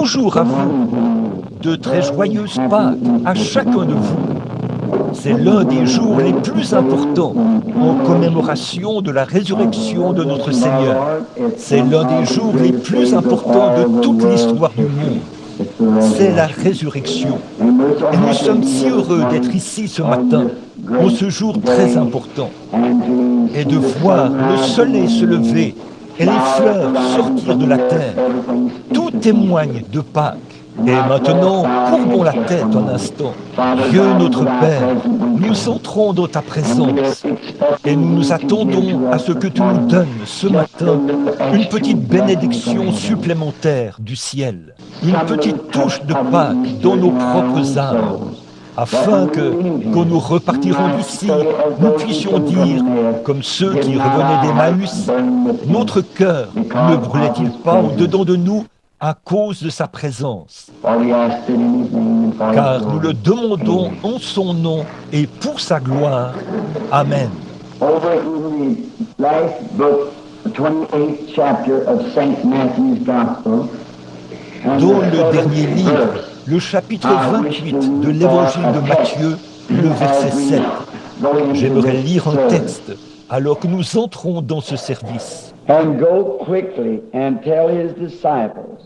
Bonjour à vous, de très joyeuses Pâques à chacun de vous. C'est l'un des jours les plus importants en commémoration de la résurrection de notre Seigneur. C'est l'un des jours les plus importants de toute l'histoire du monde. C'est la résurrection. Et nous sommes si heureux d'être ici ce matin, en ce jour très important, et de voir le soleil se lever et les fleurs sortir de la terre. Tout témoigne de Pâques. Et maintenant, courbons la tête un instant. Dieu notre Père, nous entrons dans ta présence et nous nous attendons à ce que tu nous donnes ce matin une petite bénédiction supplémentaire du ciel, une petite touche de Pâques dans nos propres âmes, afin que, quand nous repartirons d'ici, nous puissions dire, comme ceux qui revenaient d'Emmaüs, notre cœur ne brûlait-il pas au-dedans de nous à cause de sa présence? Car nous le demandons en son nom et pour sa gloire. Amen. Dans le dernier livre, le chapitre 28 de l'évangile de Matthieu, le verset 7, j'aimerais lire un texte alors que nous entrons dans ce service. And go quickly and tell his disciples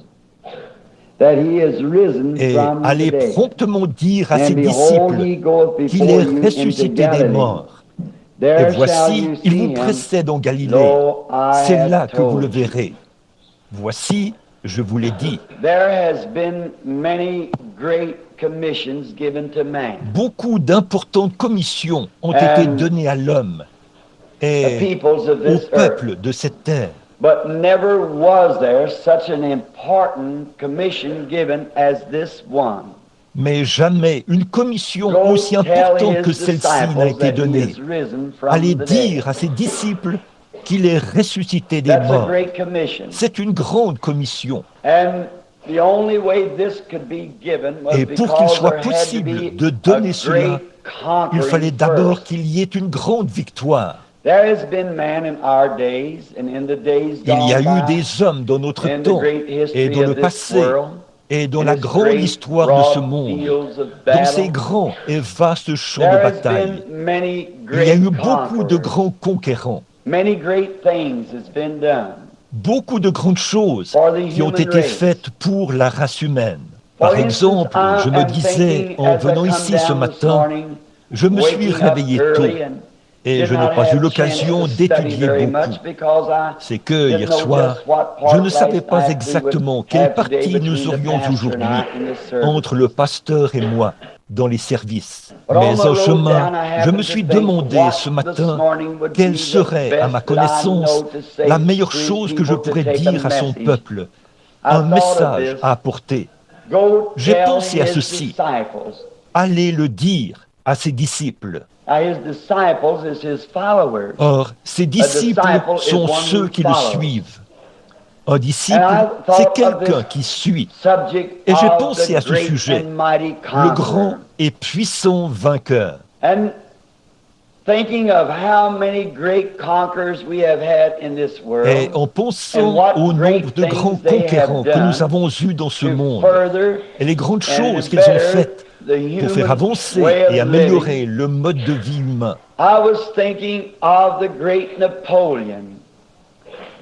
that he is risen Et from the allez dead. promptement dire à ses And behold, he disciples goeth qu'il before est you ressuscité into des Galilee. morts. Et There shall voici, you il see vous him, précède en Galilée. lo, I C'est have là que vous le told you. verrez. Voici, je vous l'ai dit. There has been many great commissions given to man. Beaucoup d'importantes commissions ont été données à l'homme The et peoples of au this earth. peuple de cette terre. But never was there such an important commission given as this one. Mais jamais une commission Go aussi tell importante que his celle-ci n'a disciples été that he donnée. is risen from Allez the dire dead. à ses disciples qu'il est ressuscité des That's a morts. great commission. C'est une grande commission. And the only way this could be given was Et pour qu'il because soit there had to possible be de a donner cela, great il fallait conquering d'abord first. qu'il y ait une grande victoire. There has been man in our days and in the days Il y a gone eu by, des hommes dans notre in the temps great et history dans le of this passé world, et dans in la its grande great histoire de ce broad monde, fields of dans ces battle. grands et vastes champs de There has bataille. been many Il y a eu great beaucoup de conquerors. grands conquérants, Many great things has been done. beaucoup de grandes choses For the qui ont human été race. faites pour la race humaine. For Par instance, exemple, I je me am disais thinking en as I venant come ici ce down this matin, morning, je me suis waking up réveillé tôt early and et did je n'ai not pas eu have a l'occasion chance to study d'étudier very beaucoup. much because I C'est que didn't hier know soir, just what je part ne savais last pas night we exactement would quelle have today partie between nous the aurions pastor and aujourd'hui I in this service. entre le pasteur et moi dans les services. But on Mais my en road chemin, down, I je happened me to suis think demandé what ce this matin morning would quelle be the serait, à ma best that I connaissance, know to say la meilleure to his chose que je people to pourrais take a dire à son message. peuple, I un thought of message this. à apporter. Go J'ai tell pensé à his ceci. disciples. Allez le dire à ses disciples. His disciples is his followers. Or, ses disciples disciple is sont one ceux who qui le follows. suivent. Un disciple, And I c'est thought of quelqu'un this qui suit. subject Et j'ai of pensé the à ce great sujet, and mighty le grand conqueror. et puissant vainqueur. And thinking of how many great conquerors we have had in this Et world, en and pensant what au great nombre de grands things they have conquérants que done nous avons eus dans ce to monde, further et les grandes and choses qu'ils ont better faites the pour faire human avancer way et of améliorer living, le mode de vie humain. I was thinking of the great Napoleon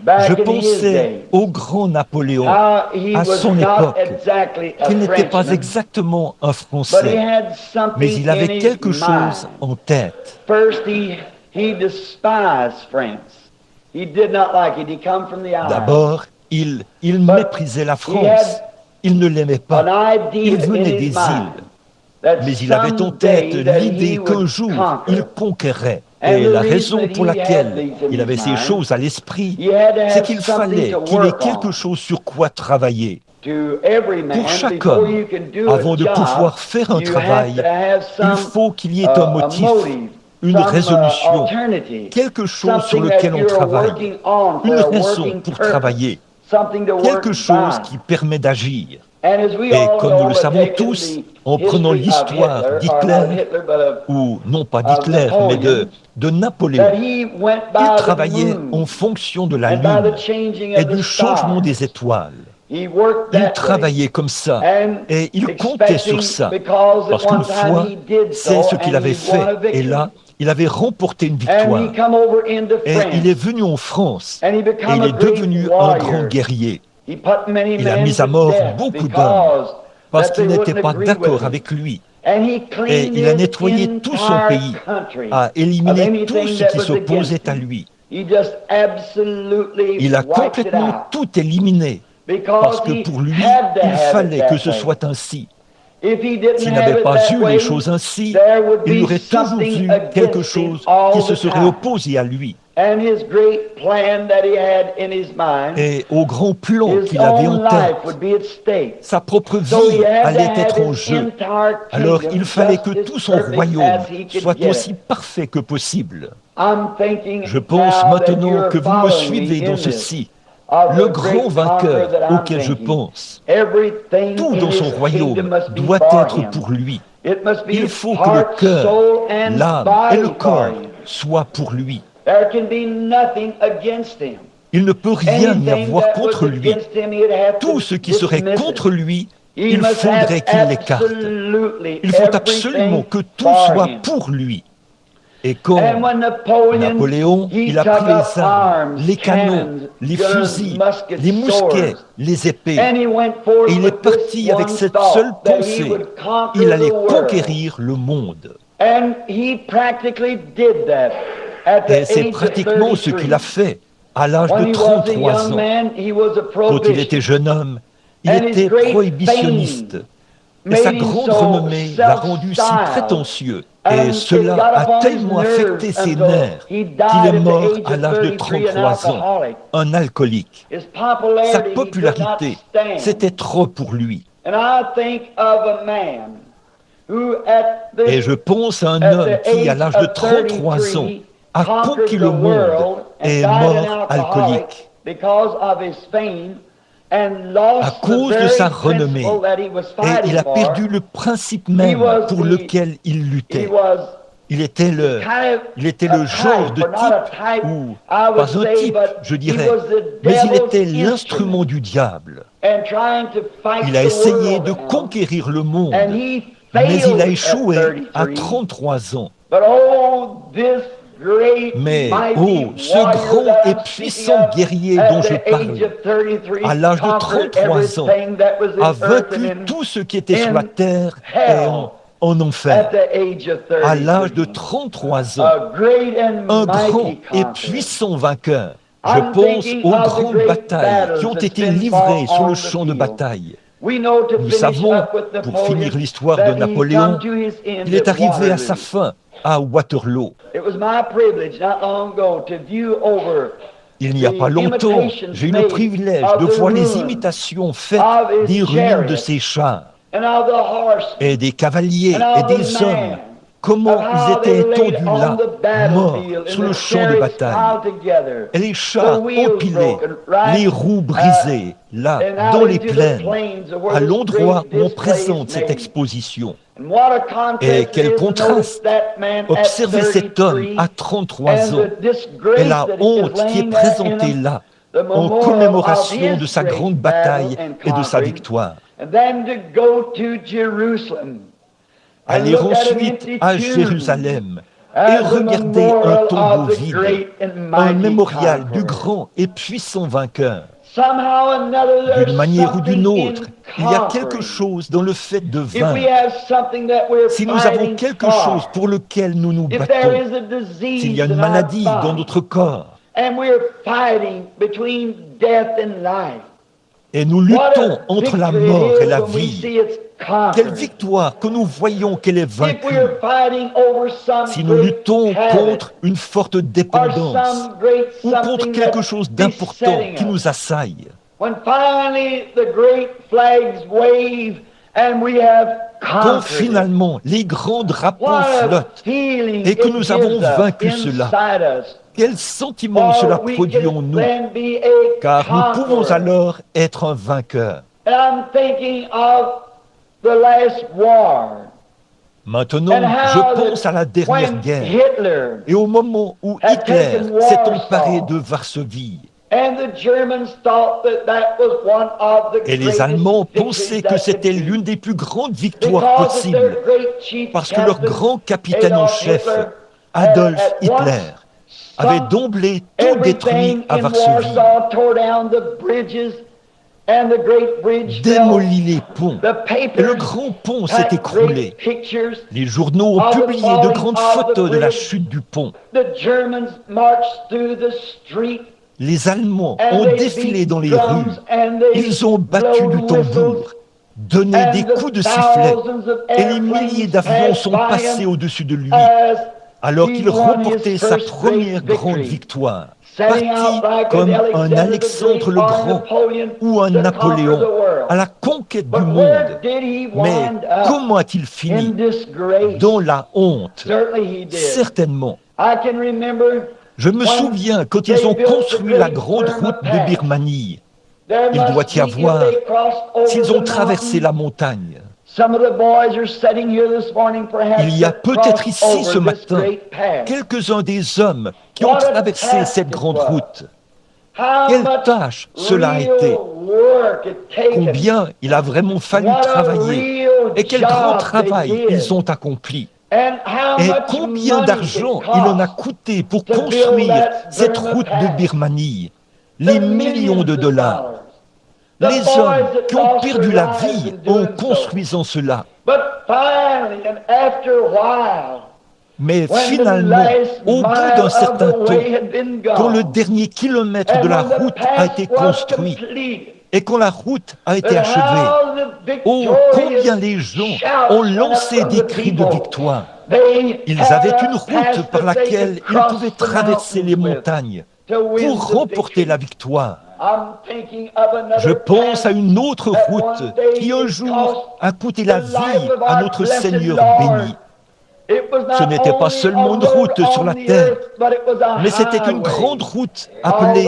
back Je in his pensais day. au grand Napoléon How he à was son not époque, exactly a qui n'était pas Frenchman, exactement un but he Français, had something mais il in avait his quelque chose mind. en tête. First, he despised France. He did not like it. He come from the island. D'abord, il méprisait la France. Il ne l'aimait pas. An idea Il in venait his des mind îles. that Mais il avait en someday tête that l'idée he qu'un would jour, conquer. il conquérait. And Et the la reason raison that pour he had laquelle these in il avait his ces mind, choses à l'esprit, he had to c'est have qu'il something fallait to qu'il ait work quelque on. chose sur quoi travailler. To every man, Pour chaque before homme, you can do avant a de job, pouvoir faire un you travail, have to have il some, faut qu'il y ait un a motif, motive, une some, résolution, alternative, quelque chose sur something lequel that on you're travaille, working on une for a raison working pour purpose, travailler, something to work quelque chose by. qui permet d'agir. And as we Et all comme nous know, le but savons taking tous, the en prenant history of l'histoire Hitler, or not d'Hitler, Hitler, but ou non pas of d'Hitler, mais Napoleon, de Napoléon, that he went il by the travaillait moon en fonction de la and by the lune changing et of the du changement stars. des étoiles. He worked Il that way. travaillait comme ça And et il comptait sur expecting, ça. because at Parce one qu'une time fois, he did c'est so ce qu'il and avait he won a fait. Et victory. là, il avait remporté une And victoire. he come over into Et il est France. venu en France. And he Et become il a est great devenu un warrior. grand guerrier. He put many Il a men mis à to mort death beaucoup d'hommes because parce that qu'il they n'était wouldn't pas agree with d'accord him. avec lui. And he Et cleaned il a his nettoyé tout son entire pays, country a of éliminé tout anything ce that qui was against s'opposait à him. lui. He just absolutely Il a wiped it complètement out tout éliminé because parce que he pour lui, had to il have it fallait que that ce way. soit ainsi. If he didn't S'il have n'avait it pas that eu les way, choses ainsi, there would il y be aurait toujours something eu quelque against him chose qui all se the serait time. opposé à lui. And his great plan that he had in his mind, Et au grand plan his qu'il avait en own life tête, would be at stake. sa propre So he vie had to allait have être en his jeu. entire Alors kingdom il fallait just que as tout son perfect royaume as he could soit get aussi it. parfait que possible. I'm thinking Je pense now that maintenant you're que vous me following suivez me dans in this, ceci. of Le the grand great conqueror vainqueur that I'm auquel je thinking. pense, Everything tout in dans son his royaume kingdom must be doit for être him. pour lui. It must be Il his faut que le heart, cœur, soul, and l'âme et le body for corps him. soient pour lui. There can be nothing against him. Il ne peut rien y Anything avoir that was contre lui. against him, he'd have Tout to ce qui serait dismiss contre it. lui, He il must have faudrait qu'il l'écarte. absolutely Il faut absolument everything que tout for soit him. pour lui. Et quand And when Napoléon, he il a took pris les up armes, arms, les canons, cannons, les guns, fusils, muskets, les mousquets, swords, les épées, and he went forth et il est with this parti avec one cette thought, seule that he pensée, would conquer il allait the world. conquérir le monde. And he practically did that at the Et c'est age of pratiquement ce 33. qu'il a fait à l'âge When de he was a 33 young ans. man, he was a Quand il était prohibitionist. jeune homme, il And his était great prohibitionniste. fame Et sa made him grande so renommée l'a rendu si self-styled. prétentieux. And Et it cela got a upon his tellement affecté nerves ses until nerfs he qu'il died est at the mort age à of l'âge de 33, an 33 ans, alcoholic. un alcoolique. His Sa popularity he could not popularité, stand. c'était trop pour lui. And I think of a man who at Et je this, pense à un at homme the qui, à age l'âge de of 33 ans, 33, a conquered conquis the le monde world and et est died an mort alcoholic alcoolique. because of his fame and À lost the cause de very sa renommée. principle that he was Et fighting il a for. perdu le principe même was pour the- lequel il He luttait. was Il était le genre de type, ou pas un type, je dirais, mais il était l'instrument du diable. Il a essayé de conquérir le monde, mais il a échoué à 33 ans. Mais, oh, ce grand et puissant guerrier dont je parle, à l'âge de 33 ans, a vaincu tout ce qui était sur la terre et en enfer. À l'âge de 33 ans, un grand et puissant vainqueur. Je pense aux grandes batailles qui ont été livrées sur le champ de bataille. Nous savons, pour finir l'histoire de Napoléon, il est arrivé à sa fin à Waterloo. Il n'y a pas longtemps, j'ai eu le privilège de voir les imitations faites des ruines de ses chars et des cavaliers et des hommes. Comment ils étaient étendus là, morts, sur le champ de bataille. Et les chars empilés, les roues brisées, là, dans les plaines, à l'endroit où on présente cette exposition. Et quel contraste! Observez cet homme à 33 ans et la honte qui est présentée là, en commémoration de sa grande bataille et de sa victoire. Aller ensuite à Jérusalem et regarder un tombeau vide, un mémorial du grand et puissant vainqueur. D'une manière ou d'une autre, il y a quelque chose dans le fait de vaincre. Si nous avons quelque chose pour lequel nous nous battons, s'il y a une maladie dans notre corps, et nous luttons entre la mort et la vie, quelle victoire que nous voyons qu'elle est vaincue. Si nous luttons contre une forte dépendance ou contre quelque chose d'important qui nous assaille, quand finalement les grands drapeaux flottent et que nous avons vaincu cela, quel sentiment cela produit en nous, car nous pouvons alors être un vainqueur. Maintenant, je pense à la dernière guerre et au moment où Hitler s'est emparé de Varsovie. And the Germans thought that that was one of the Et les greatest Allemands victories pensaient que that c'était could be. l'une des plus grandes victoires Because of possibles, their great chief parce que leur captain, grand capitaine en Adolf chef, Hitler, Adolf had at once Hitler, avait sunk d'emblée tout détruit everything à in Varsovie, Warsaw, tore down the bridges, and the great bridge fell. démoli les ponts, The et le papers grand pont s'est had écroulé. great pictures. Les journaux ont of the publié de falling grandes of the photos de la bridge. chute du pont. The Germans marched through the street. Les Allemands And ont they défilé beat dans les drums, rues. and they Ils ont battu blown du tambour, whistles, donné and des the coups de sifflet, thousands of et les milliers airplanes d'avions passed sont by passés him au-dessus de lui, as alors he qu'il won remportait his sa first première great grande victory. victoire, Setting parti out like comme an un Alexandre le or Grand Napoleon ou un to conquer Napoléon the world. à la conquête du But monde. where did he Mais wind up? comment a-t-il In fini? disgrace. Dans la honte. Certainly he did. Certainement. I can remember Je me when souviens quand they ils ont built the construit la great grande Burma route de Pass. Birmanie. There Il must doit y be, if avoir, they crossed over s'ils ont the traversé mountain, la montagne, some of the boys are sitting here this morning, perhaps, il y a that peut-être crossed ici ce over this matin great pass. quelques-uns des hommes qui ont What a traversé task cette it grande was. route. How Quelle much tâche cela a real été. work it taken. Combien il a vraiment fallu What a travailler. real Et quel grand job travail they did. ils ont accompli. And how Et much combien money d'argent it il en a cost coûté pour to build construire that cette Burma route de Pass. Birmanie. The Les millions de millions dollars. The Les boys hommes that qui ont lost perdu their la lives vie in en doing so. construisant cela. But finally, and after a while, Mais when finalement, the last au bout mile d'un of certain the temps, way had been quand le gone, dernier kilomètre and de la when the route a pass été was construit completed, et quand la route a été that achevée, how the oh, victorious combien les gens shouts ont went up lancé from des the cris de people. victoire. They Ils had avaient a une route pass par that they laquelle could ils cross pouvaient the traverser les mountains with montagnes to win pour the remporter victory. la victoire. I'm thinking of another Je pense à path une autre that route one day qui un it jour cost a coûté la the life vie of à our notre blessed Seigneur Lord. béni. It was Ce not n'était pas only seulement a une road route sur on la the terre, earth, but it was a mais c'était une highway grande route appelée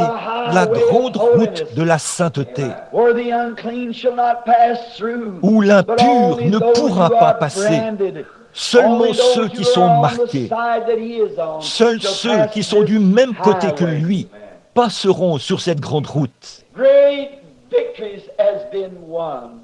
la grande route de la sainteté, where the unclean shall not pass through, où but l'impur only ne those pourra who pas are passer. branded. Seulement Only those ceux who qui are sont on the marqués, side that he is on seuls shall ceux pass qui sont du this même côté que highway. lui passeront sur cette grande route. Great victories has been won.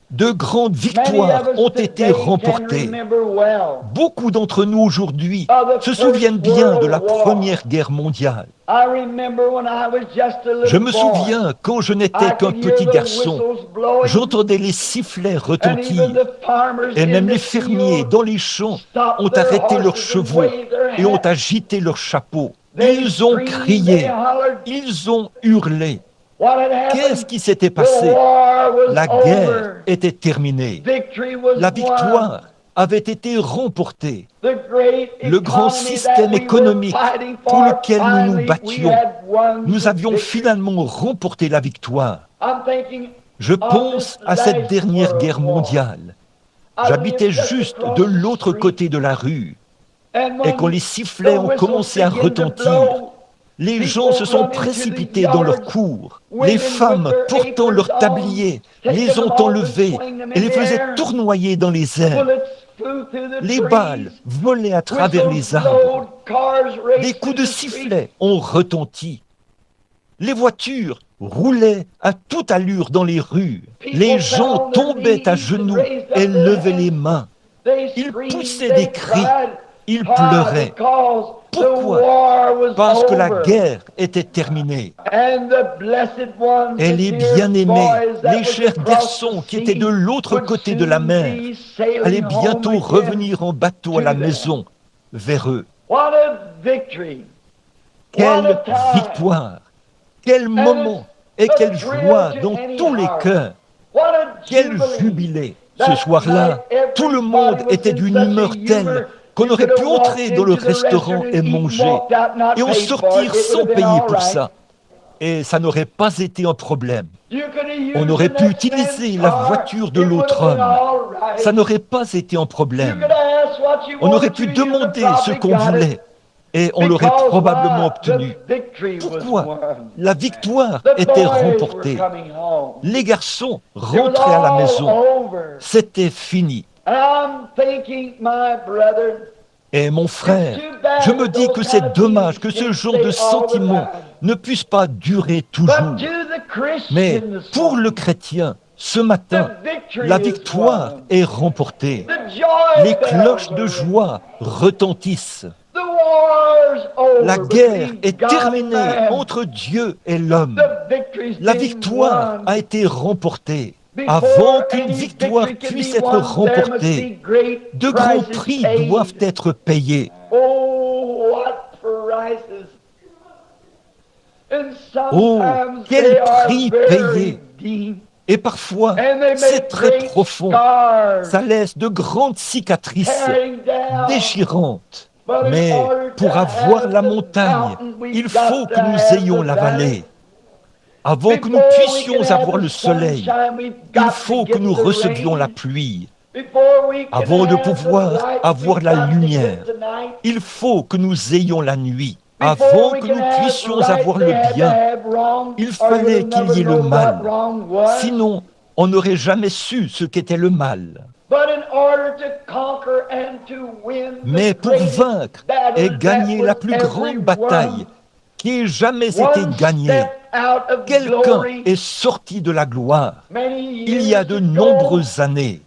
De grandes Many victoires of us ont today été can remportées. remember well. Beaucoup d'entre nous aujourd'hui Of the se First souviennent bien de la World War. Première Guerre mondiale. I remember when I was just a little Je me boy. souviens quand je n'étais I qu'un could hear petit the garçon, whistles blowing, j'entendais les sifflets and even retentir. the farmers Et in même the les fermiers field dans les champs stopped ont their arrêté leurs horses and chevaux waved their et ont hats. agité leurs chapeaux. They Ils ont screamed, crié, they hollered. ils ont hurlé. What had happened? Qu'est-ce qui s'était The passé? war was La over. guerre était terminée. Victory was La won. victoire avait été remportée. The great Le grand economy système that we were économique fighting pour for, lequel nous nous finally we battions, had won nous the avions victory. finalement remporté la victoire. I'm thinking Je of pense this à cette last dernière World guerre War. mondiale. I J'habitais lived just juste across de the l'autre street. côté de la rue. And Et when quand les sifflets the ont whistles commencé à began to retentir, blow, les gens se sont précipités dans leurs cours. Les femmes, portant leurs tabliers, les ont enlevés et les faisaient tournoyer dans les airs. bullets flew through the Les trees. balles volaient à travers Whistles les arbres. blowed, cars raced Des coups through de the street. sifflet ont retenti. Les voitures roulaient à toute allure dans les rues. Les gens tombaient à genoux et levaient les mains. They Ils screamed, poussaient they des cris. cried. Ils Why? pleuraient. Because the Pourquoi? war was Parce que la over. guerre était terminée. And the blessed ones, Et the les dear bien-aimés, boys that les was chers across garçons the qui étaient de sea l'autre would côté de la soon mer, be sailing allaient home bientôt again revenir en bateau à la to them. maison vers eux. What a victory! What Quelle a time! victoire! Quel moment et quelle joie dans tous les cœurs! What a Quel jubilee! jubilé! Ce That soir-là, night, tout le monde everybody was était in d'une such a humeur telle humor, qu'on you aurait could pu have entrer walked dans le into the restaurant restaurant et and eat, manger, walked out, not et en paid for it. sortir It would sans have been payer all pour right. ça. Et ça n'aurait pas été un problème. You could have used On aurait the pu next utiliser man's la car. voiture de It would l'autre have been homme. all right. Ça n'aurait pas été un You problème. could have asked what you On aurait wanted pu to, you'd have demander ce probably qu'on got it. voulait et on l'aurait Because probablement why? obtenu. The victory was Pourquoi? won. La victoire The était boys remportée. were coming home. Les garçons It was rentraient à la all maison. over. C'était fini. And I'm thinking, my brother, Et mon frère, je me dis que c'est dommage que ce genre de sentiments ne puisse pas durer toujours. Mais pour le chrétien, ce matin, la victoire est remportée. Les cloches de joie retentissent. La guerre est terminée entre Dieu et l'homme. La victoire a été remportée. Avant qu'une victoire puisse être remportée, de grands prix doivent être payés. Oh, quel prix payé! Et parfois, c'est très profond. Ça laisse de grandes cicatrices déchirantes. Mais pour avoir la montagne, il faut que nous ayons la vallée. Avant que nous puissions avoir le soleil, il faut que nous recevions la pluie. Avant de pouvoir avoir la lumière, il faut que nous ayons la nuit. Avant que nous puissions avoir le bien, il fallait qu'il y ait le mal. Sinon, on n'aurait jamais su ce qu'était le mal. Mais pour vaincre et gagner la plus grande bataille qui ait jamais été gagnée, quelqu'un est sorti de la gloire il y a de nombreuses années.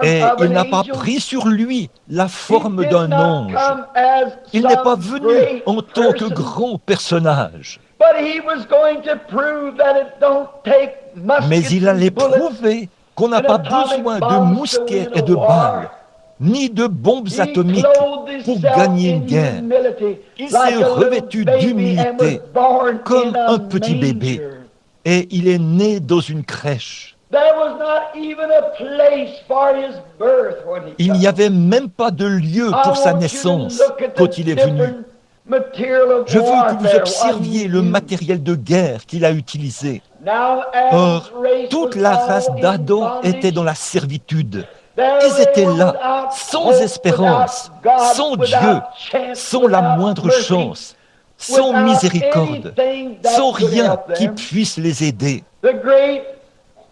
Et il n'a pas pris sur lui la forme d'un ange. Il n'est pas venu en tant que grand personnage. Mais il allait prouver qu'on n'a pas besoin de mousquets et de balles, ni de bombes atomiques pour gagner une guerre. Il s'est revêtu d'humilité comme un petit bébé. Et il est né dans une crèche. Il n'y avait même pas de lieu pour sa naissance quand il est venu. Je veux que vous observiez le matériel de guerre qu'il a utilisé. Or, toute la race d'Adam était dans la servitude. Ils étaient là, sans espérance, sans Dieu, sans la moindre chance, sans miséricorde, sans rien qui puisse les aider.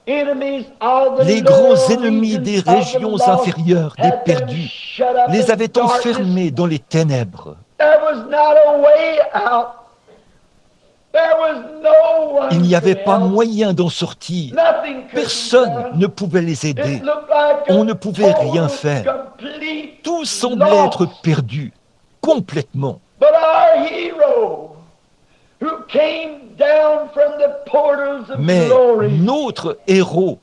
Les grands ennemis des régions inférieures, des perdus, les avaient enfermés dans les ténèbres. Il n'y avait pas moyen d'en sortir. Personne ne pouvait les aider. On ne pouvait rien faire. Tout semblait être perdu, complètement. Mais notre héros,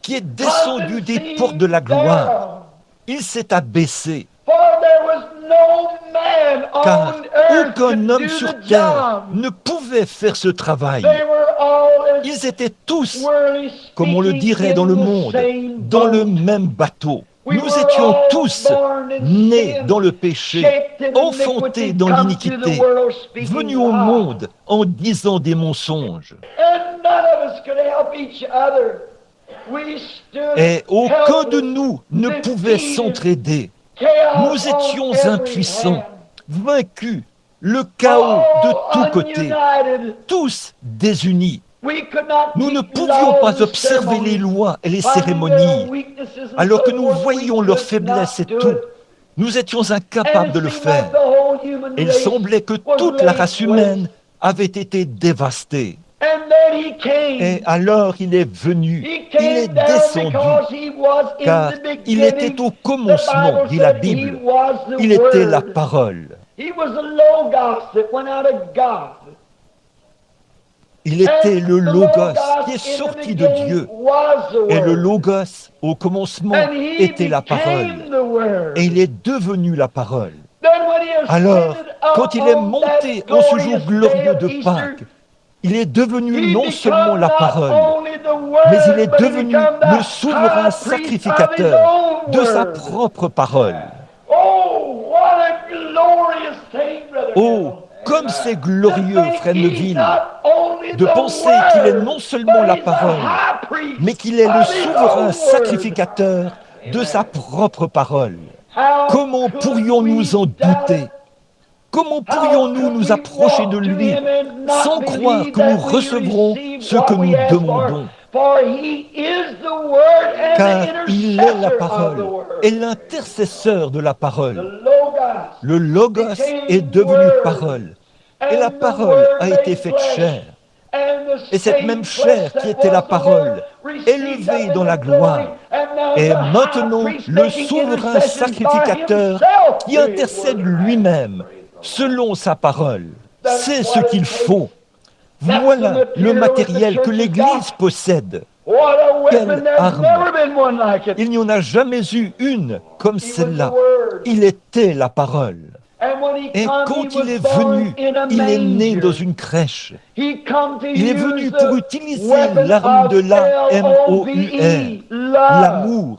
qui est descendu des portes de la gloire, il s'est abaissé, car aucun homme sur terre ne pouvait faire ce travail. Ils étaient tous, comme on le dirait dans le monde, dans le même bateau. Nous étions tous nés dans le péché, enfantés dans l'iniquité, venus au monde en disant des mensonges. Et aucun de nous ne pouvait s'entraider. Nous étions impuissants, vaincus, le chaos de tous côtés, tous désunis. Nous ne pouvions pas observer les lois et les cérémonies, alors que nous voyions leurs faiblesses et tout. Nous étions incapables de le faire. Et il semblait que toute la race humaine avait été dévastée. Et alors il est venu, il est descendu, car il était au commencement, dit la Bible. Il était la parole. Il était le Logos qui est sorti de Dieu. Et le Logos, au commencement, était la parole. Et il est devenu la parole. Alors, quand il est monté en ce jour glorieux de Pâques, il est devenu non seulement la parole, mais il est devenu le souverain sacrificateur de sa propre parole. Oh, comme c'est glorieux, frère Neville, de penser qu'il est non seulement la parole, mais qu'il est le souverain sacrificateur de sa propre parole. Comment pourrions-nous en douter? Comment pourrions-nous nous approcher de lui sans croire que nous recevrons ce que nous demandons? For he is the word and car the il est la intercessor of the parole word. et l'intercesseur de la The parole. Logos Le Logos est became devenu word, parole et la and the parole word a été made faite flesh, chair. and the Et cette same même flesh chair qui that était was la the parole, word received élevée up dans in la the glory, gloire, and now est the high maintenant priest le making souverain intercession by sacrificateur himself qui through his intercède word. lui-même selon sa parole. That's C'est ce what it qu'il takes. faut. That's Voilà the le material that the matériel que church has l'Église got. possède. What a weapon! Quelle There's arme! never been one like it. Il n'y en a jamais eu une comme He was the celle-là. Word. Il était la parole. And when he Et come, he quand il was est born venu, in a il est né dans manger. une crèche. He come to Il est use venu pour the utiliser weapon l'arme of de l'Amour, L-O-V-E, love, l'amour,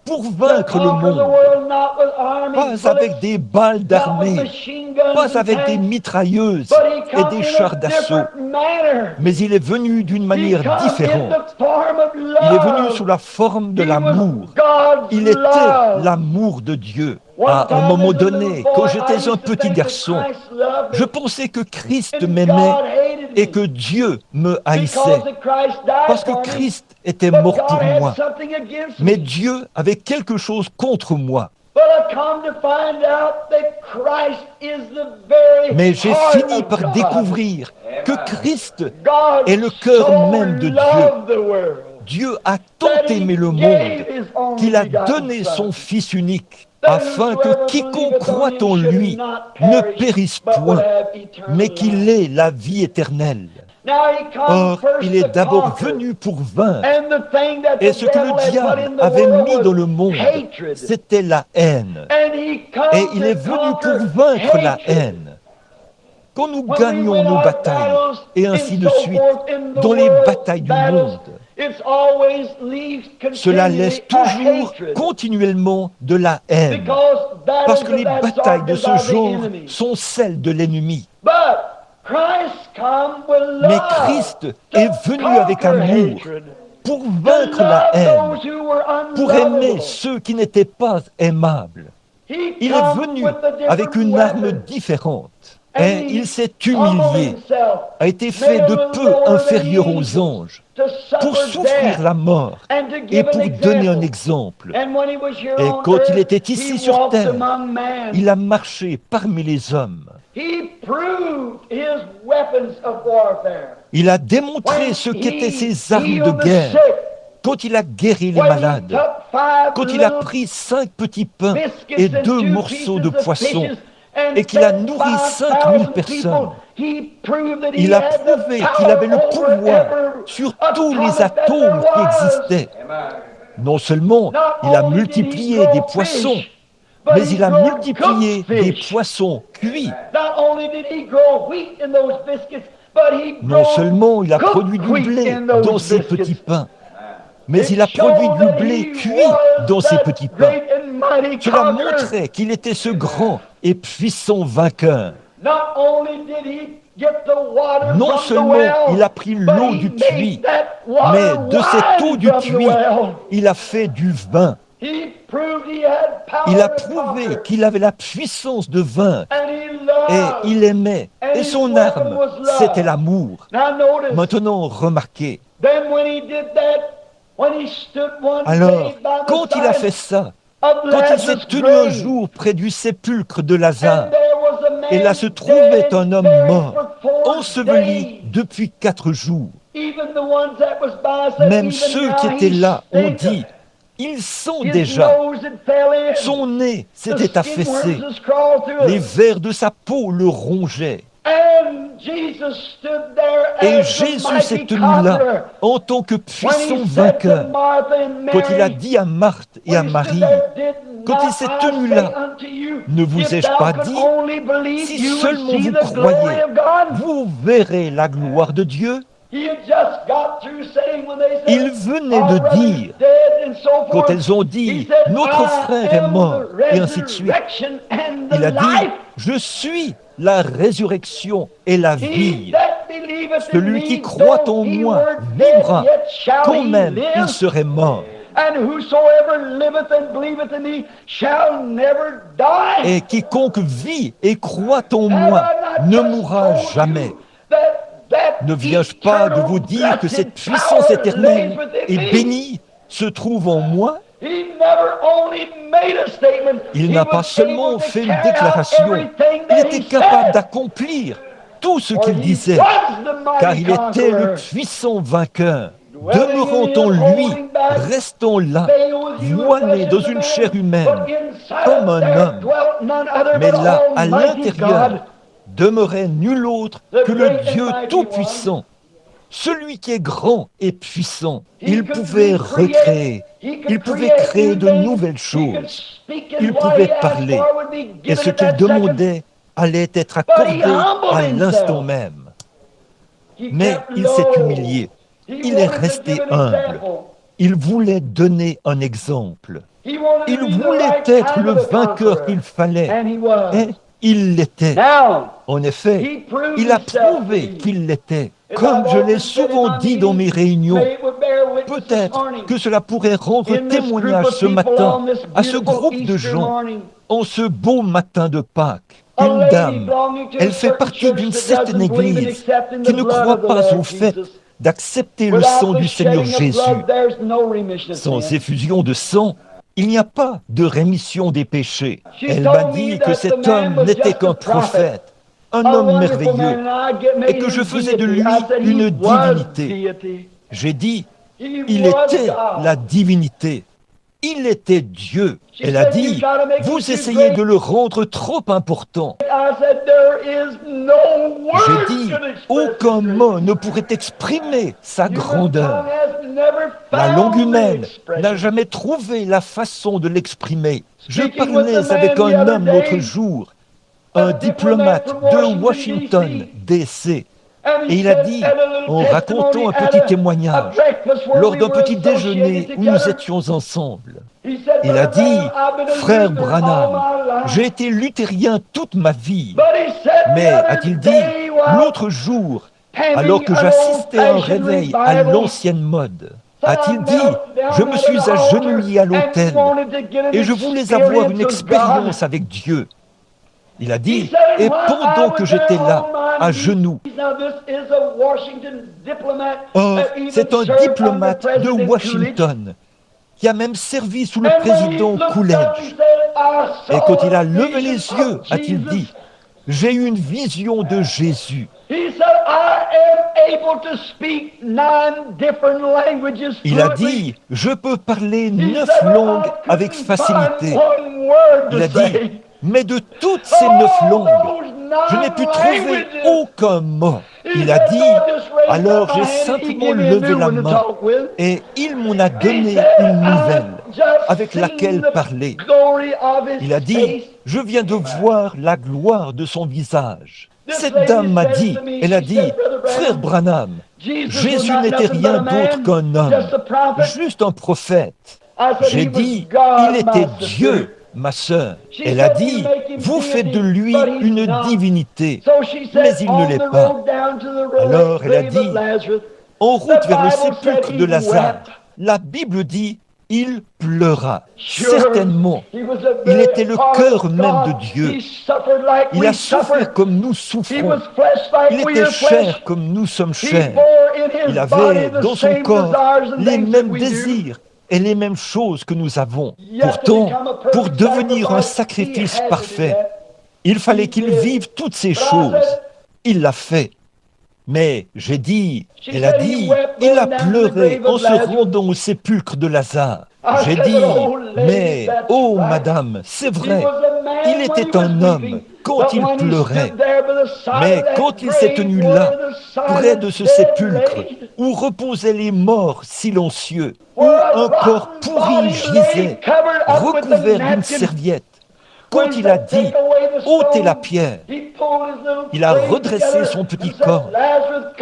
pour to vaincre le conquer the monde. world not with armies, Pas avec bullets, des balles not with d'armée, machine guns pas and avec des tanks, mitrailleuses but he et come des in chars a d'assaut. different manner. Mais il est venu d'une He manière come in différente. the form of Il est venu sous love. la forme de He was l'amour. God's Il était love. l'amour de Dieu. One À un time moment as a little donné, boy, quand I j'étais used un to petit think that garçon, Christ loved je me pensais que Christ and m'aimait God hated et me que Dieu me because haïssait. that Christ died Parce que for me. Christ était But mort God pour had moi. something against Mais me. Dieu avait quelque chose contre moi. But I come to find out that Christ is the very Mais j'ai heart fini of par God. découvrir que Christ God est le cœur so même de Dieu. loved the world Dieu a tant that he aimé le monde gave his only qu'il a begotten donné Son, son Fils unique, that afin que whosoever quiconque believeth on croit him en should lui not ne perish, périsse but would point, have eternal mais qu'il life. ait la vie éternelle. Now he comes Or, first il est to d'abord conquer. venu pour vaincre. And the thing that Et the ce que le devil had put diable in the avait world mis dans le was monde, hatred. c'était la haine. And he Et comes il est to venu pour conquer vaincre la hatred. haine. Quand nous When we gagnons win nos our batailles, battles et and ainsi de so suite, forth in the dans les world batailles du battles, monde, it's always leaves cela laisse continually a toujours hatred. continuellement de la haine. Because Parce battles que of les that batailles sort de is ce of the genre enemy. sont celles de l'ennemi. But Christ come with Mais love Christ to est venu avec conquer amour hatred, pour to vaincre la love haine, those who were pour aimer unlovable. ceux qui n'étaient pas aimables. He Il est come venu with a different avec une arme weapon, différente and et he il s'est humbled humilié, himself, a été made fait a de little peu lower than inférieur the aux angels, anges to pour suffer souffrir death la mort and to et give an pour donner un example. exemple. And when he was here Et on quand il earth, était he ici sur walked terre, among men. il a marché parmi les hommes. He proved his weapons of warfare. Il a démontré When ce qu'étaient he ses armes de healed the guerre. sick, Quand il a guéri les when he malades, took 5 quand il a little pris 5 petits pains biscuits et and 2 2 morceaux de pieces of poisson, fishes and et qu'il a fed nourri 5000 5,000 personnes, people, he proved that he il a had the prouvé qu'il avait le power over pouvoir every sur tous les atomic that there atomes qui was. existaient. Non seulement Not il a only did he multiplié des grow poissons, fish, but mais he il a grew multiplié cooked des fish. poissons cuits. Not only did he grow wheat in those biscuits, but he Non grew seulement il a cooked produit du wheat blé in dans those ses petits biscuits. pains, mais It il a produit showed du that blé he cuit was dans ses that petits pains. great and mighty Cela conqueror. montrait qu'il était ce grand et puissant vainqueur. Not only did he get the water Non from the seulement well, il a pris but l'eau he du made puits, that water mais de cette eau wine du from the puits, well. il a fait du vin. He proved he had power Il a to prouvé conquer. qu'il avait la puissance de vaincre. And he Et loved. il aimait. And Et his son weapon arme, was love. c'était l'amour. Now notice, Maintenant, remarquez. then when he did that, when he stood one Alors, day by the quand il a side fait ça, of quand il s'est Lazarus' tenu un grave, jour près du sépulcre de Lazare, and there was a man et là se trouvait dead, un homme buried mort, for 4 enseveli days. depuis 4 jours. Even the ones that was by said, Même even ceux now qui étaient he là ont stinketh. dit, ils sont His déjà. nose had fell in. Son nez The s'était skin affaissé. worms has crawled through Les it. vers de sa peau le rongeaient. And Jesus stood there Et as the Jésus s'est mighty tenu conqueror. là en tant que When puissant he said to vainqueur. Martha and Quand il a Mary, dit à Marthe et à when he Marie, stood there, did quand il not s'est I tenu say là, unto you, ne vous if ai-je thou pas could dit, only believe, si you would seulement see vous the glory croyez, of God? vous verrez la gloire de Dieu. He had just got through saying when they said, Il venait "Our de brother's dire, dead," and so quand forth, elles ont he dit, said, notre "I frère est am mort, the et ainsi de suite, resurrection and il the a dit, life. je suis la résurrection et la He vie. that believeth in Celui qui me, croit though en he moi were dead, vivra, yet shall quand he même il live. serait mort. And whosoever liveth and believeth in me shall never die." Et quiconque vit et croit en Have moi I not ne just mourra told jamais. you that Ne viens-je pas de vous dire que cette puissance éternelle et bénie se trouve en moi? Il n'a pas seulement fait une déclaration, il était capable d'accomplir tout ce qu'il disait, car il était le puissant vainqueur. Demeurons en lui, restons là, voilés dans une chair humaine, comme un homme. Mais là, à l'intérieur, demeurait nul autre que le Dieu Tout-Puissant, celui qui est grand et puissant. Il pouvait recréer, il pouvait créer de nouvelles choses, il pouvait parler, et ce qu'il demandait allait être accordé à l'instant même. Mais il s'est humilié, il est resté humble, il voulait donner un exemple, il voulait être le vainqueur qu'il fallait, et il l'était. En effet, il a prouvé qu'il l'était. Comme je l'ai souvent dit dans mes réunions, peut-être que cela pourrait rendre témoignage ce matin à ce groupe de gens en ce beau matin de Pâques. Une dame, elle fait partie d'une certaine église qui ne croit pas au fait d'accepter le sang du Seigneur Jésus. Sans effusion de sang, il n'y a pas de rémission des péchés. Elle m'a dit que cet homme n'était qu'un prophète, un homme merveilleux, et que je faisais de lui une divinité. J'ai dit, il était la divinité. Il était Dieu. Elle a dit, vous essayez de le rendre trop important. J'ai dit, aucun mot ne pourrait exprimer sa grandeur. La langue humaine n'a jamais trouvé la façon de l'exprimer. Je parlais avec un homme l'autre jour, un diplomate de Washington, D.C., et il a dit, en racontant un petit témoignage, lors d'un petit déjeuner où nous étions ensemble, il a dit, frère Branham, j'ai été luthérien toute ma vie, mais, a-t-il dit, l'autre jour, alors que j'assistais à un réveil à l'ancienne mode, a-t-il dit, je me suis agenouillé à l'autel et je voulais avoir une expérience avec Dieu. Il a dit, et pendant que j'étais là, à genoux, c'est un diplomate de Washington qui a même servi sous le président Coolidge. Et quand il a levé les yeux, a-t-il dit, j'ai eu une vision de Jésus. Il a dit, je peux parler 9 langues avec facilité. Il a dit, mais de toutes ces 9 langues, je n'ai pu trouver aucun mot. Il a dit, alors j'ai simplement levé la main et il m'en a donné une nouvelle avec laquelle parler. Il a dit, je viens de voir la gloire de son visage. Cette dame m'a dit, elle a dit, frère Branham, Jésus n'était rien d'autre qu'un homme, juste un prophète. J'ai dit, il était Dieu. Ma sœur, elle a dit, vous faites de lui une divinité, mais il ne l'est pas. Alors elle a dit, en route vers le sépulcre de Lazare, la Bible dit, il pleura. Certainement, il était le cœur même de Dieu. Il a souffert comme nous souffrons. Il était chair comme nous sommes chair. Il avait dans son corps les mêmes désirs et les mêmes choses que nous avons. Pourtant, pour devenir un sacrifice parfait, il fallait qu'il vive toutes ces choses. Il l'a fait. Mais j'ai dit, elle a dit, il a pleuré en se rendant au sépulcre de Lazare. J'ai dit, mais, oh madame, c'est vrai, il était un homme quand il pleurait. Mais quand il s'est tenu là, près de ce sépulcre, où reposaient les morts silencieux, où un corps pourri gisait, recouvert d'une serviette, quand il a dit « ôtez la pierre », il a redressé son petit corps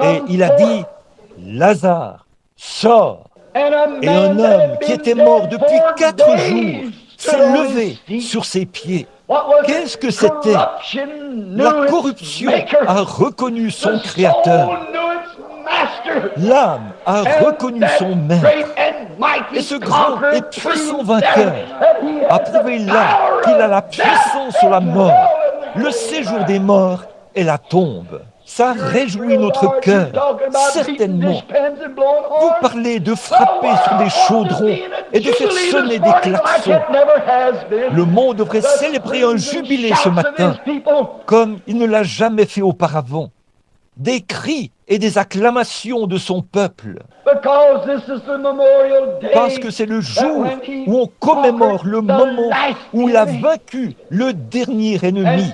et il a dit « Lazare, sors ». Et un homme qui était mort depuis 4 jours s'est levé sur ses pieds. Qu'est-ce que c'était? La corruption a reconnu son créateur. L'âme a reconnu son maître. Et ce grand et puissant vainqueur a prouvé là qu'il a la puissance sur la mort, le séjour des morts et la tombe. Ça réjouit notre cœur, certainement. Vous parlez de frapper sur des chaudrons et de faire sonner des klaxons. Le monde devrait célébrer un jubilé ce matin, comme il ne l'a jamais fait auparavant. Des cris et des acclamations de son peuple. Parce que c'est le jour où on commémore le moment où il a vaincu le dernier ennemi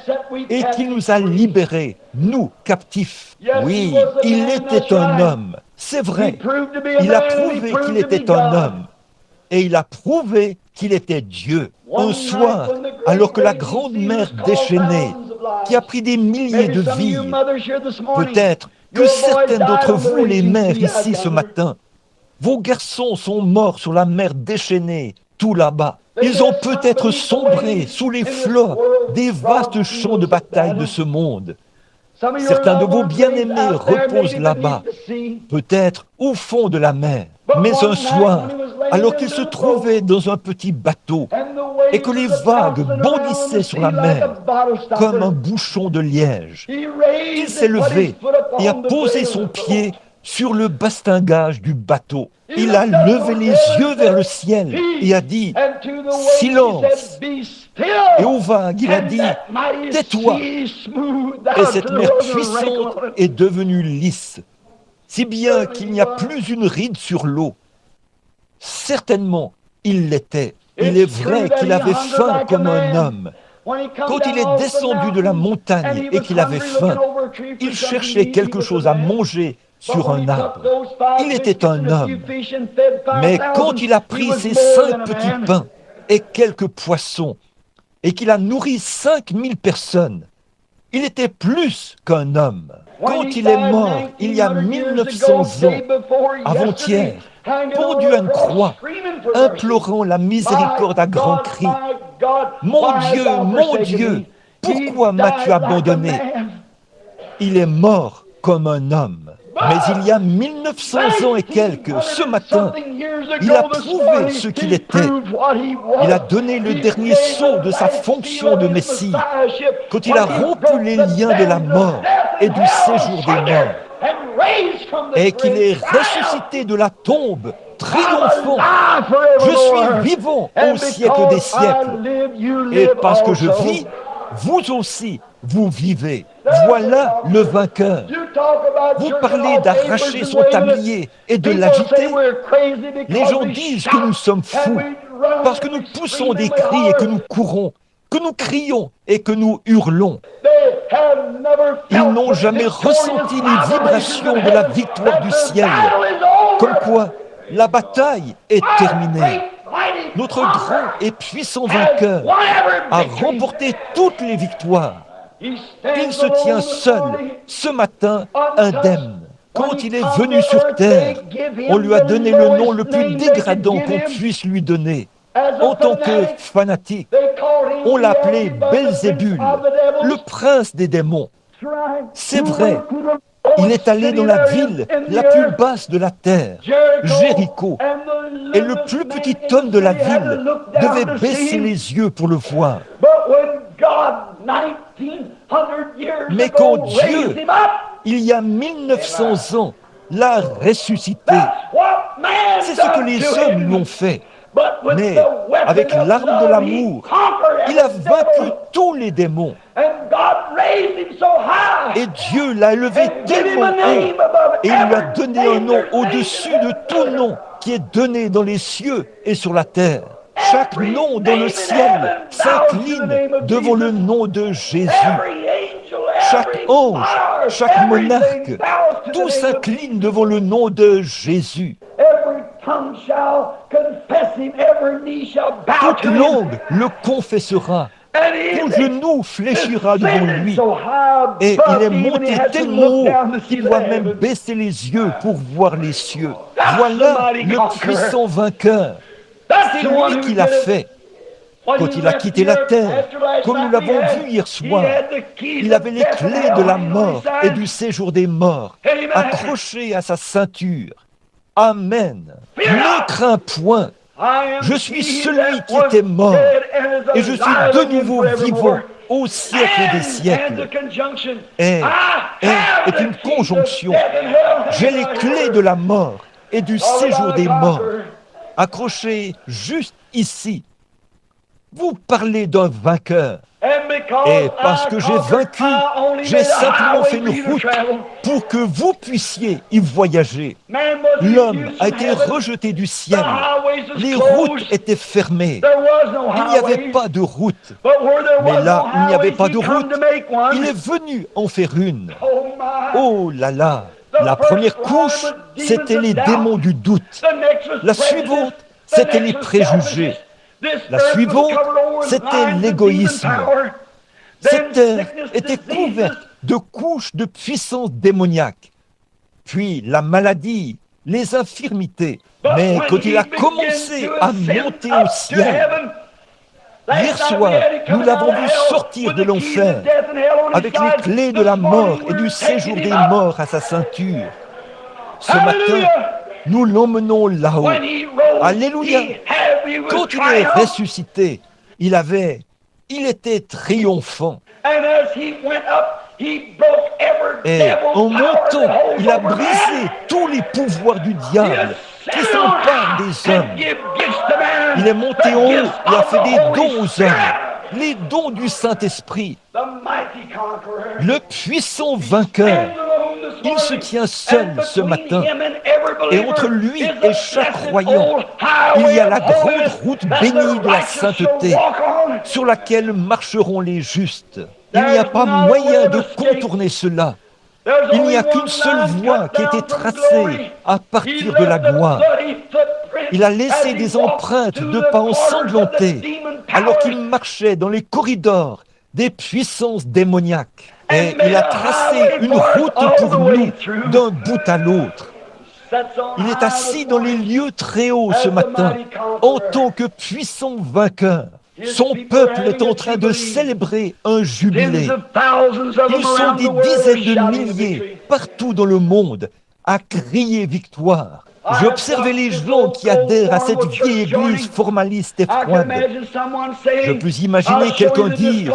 et qu'il nous a libérés, nous, captifs. Oui, il était un homme, c'est vrai. Il a prouvé qu'il était un homme. Et il a prouvé qu'il était Dieu. Un soir, alors que la grande mer déchaînée, qui a pris des milliers de vies, peut-être que certains d'entre vous, les mères ici ce matin, vos garçons sont morts sur la mer déchaînée, tout là-bas. Ils ont peut-être sombré sous les flots des vastes champs de bataille de ce monde. Certains de vos bien-aimés reposent là-bas, peut-être au fond de la mer. Mais un soir, alors qu'ils se trouvaient dans un petit bateau et que les vagues bondissaient sur la mer comme un bouchon de liège, il s'est levé et a posé son pied sur le bastingage du bateau. Il a levé les yeux vers le ciel et a dit « Silence !» Et aux vagues, il a dit « Tais-toi !» Et cette mer puissante est devenue lisse, si bien qu'il n'y a plus une ride sur l'eau. Certainement, il l'était. Il est vrai qu'il avait faim comme un homme. Quand il est descendu de la montagne et qu'il avait faim, il cherchait quelque chose à manger sur un arbre. Il était un homme. Mais quand il a pris ses 5 petits pains et quelques poissons, et qu'il a nourri 5000 personnes, il était plus qu'un homme. Quand il est mort, il y a 1900 ans, avant-hier, pendu à une croix, implorant la miséricorde à grands cris. « Mon Dieu, pourquoi m'as-tu abandonné ?» Il est mort comme un homme. Mais il y a 1900 ans et quelques, ce matin, il a prouvé ce qu'il était. Il a donné le dernier saut de sa fonction de Messie, quand il a rompu les liens de la mort et du séjour des morts, et qu'il est ressuscité de la tombe, triomphant. Je suis vivant au siècle des siècles. Et parce que je vis, vous aussi, vous vivez. Voilà le vainqueur. Vous parlez d'arracher son tablier et de l'agiter. Les gens disent que nous sommes fous parce que nous poussons des cris et que nous courons, que nous crions et que nous hurlons. Ils n'ont jamais ressenti les vibrations de la victoire du ciel. Comme quoi, la bataille est terminée. Notre grand et puissant vainqueur a remporté toutes les victoires. Il se tient seul, ce matin, indemne. Quand il est venu sur terre, on lui a donné le nom le plus dégradant qu'on puisse lui donner. En tant que fanatique, on l'appelait Belzébul, le prince des démons. C'est vrai, il est allé dans la ville la plus basse de la terre, Jéricho, et le plus petit homme de la ville devait baisser les yeux pour le voir. Mais quand Dieu, il y a 1900 ans, l'a ressuscité, c'est ce que les hommes lui ont fait. Mais avec l'arme de l'amour, il a vaincu tous les démons. Et Dieu l'a élevé tellement haut, et il lui a donné un nom au-dessus de tout nom qui est donné dans les cieux et sur la terre. Chaque nom dans le ciel s'incline devant le nom de Jésus. Chaque ange, chaque monarque, tout s'incline devant le nom de Jésus. Toute langue le confessera. Tout genou fléchira devant lui. Et il est monté tellement haut qu'il doit même baisser les yeux pour voir les cieux. Voilà le puissant vainqueur. C'est lui qui l'a fait. Quand il a quitté la terre, comme nous l'avons vu hier soir, il avait les clés de la mort et du séjour des morts accrochées à sa ceinture. Amen. Ne crains point. Je suis celui qui était mort et je suis de nouveau vivant au siècle des siècles est une conjonction. J'ai les clés de la mort et du séjour des morts accrochées juste ici. Vous parlez d'un vainqueur. Et parce que j'ai vaincu, j'ai simplement fait une route pour que vous puissiez y voyager. L'homme a été rejeté du ciel. Les routes étaient fermées. Il n'y avait pas de route. Mais là où il n'y avait pas de route, il est venu en faire une. Oh là là! La première couche, c'était les démons du doute. La suivante, c'était les préjugés. La suivante, c'était l'égoïsme. Cette terre était couverte de couches de puissance démoniaque. Puis la maladie, les infirmités. Mais quand il a commencé à monter au ciel, hier soir, nous l'avons vu sortir de l'enfer avec les clés de la mort et du séjour des morts à sa ceinture. Ce matin, nous l'emmenons là-haut. Alléluia! Quand il est ressuscité, il était triomphant. Et en montant, il a brisé tous les pouvoirs du diable qui s'emparent des hommes. Il est monté en haut et a fait des dons aux hommes, les dons du Saint-Esprit. Le puissant vainqueur, il se tient seul ce matin. Et entre lui et chaque croyant, il y a la grande route bénie de la sainteté sur laquelle marcheront les justes. Il n'y a pas moyen de contourner cela. Il n'y a qu'une seule voie qui a été tracée à partir de la gloire. Il a laissé des empreintes de pas ensanglantés alors qu'il marchait dans les corridors des puissances démoniaques. Et il a tracé une route pour nous d'un bout à l'autre. Il est assis dans les lieux très hauts ce matin en tant que puissant vainqueur. Son peuple est en train de célébrer un jubilé. Ils sont des dizaines de milliers partout dans le monde à crier victoire. J'ai observé les gens qui adhèrent à cette vieille église formaliste et froide. Je peux imaginer quelqu'un dire: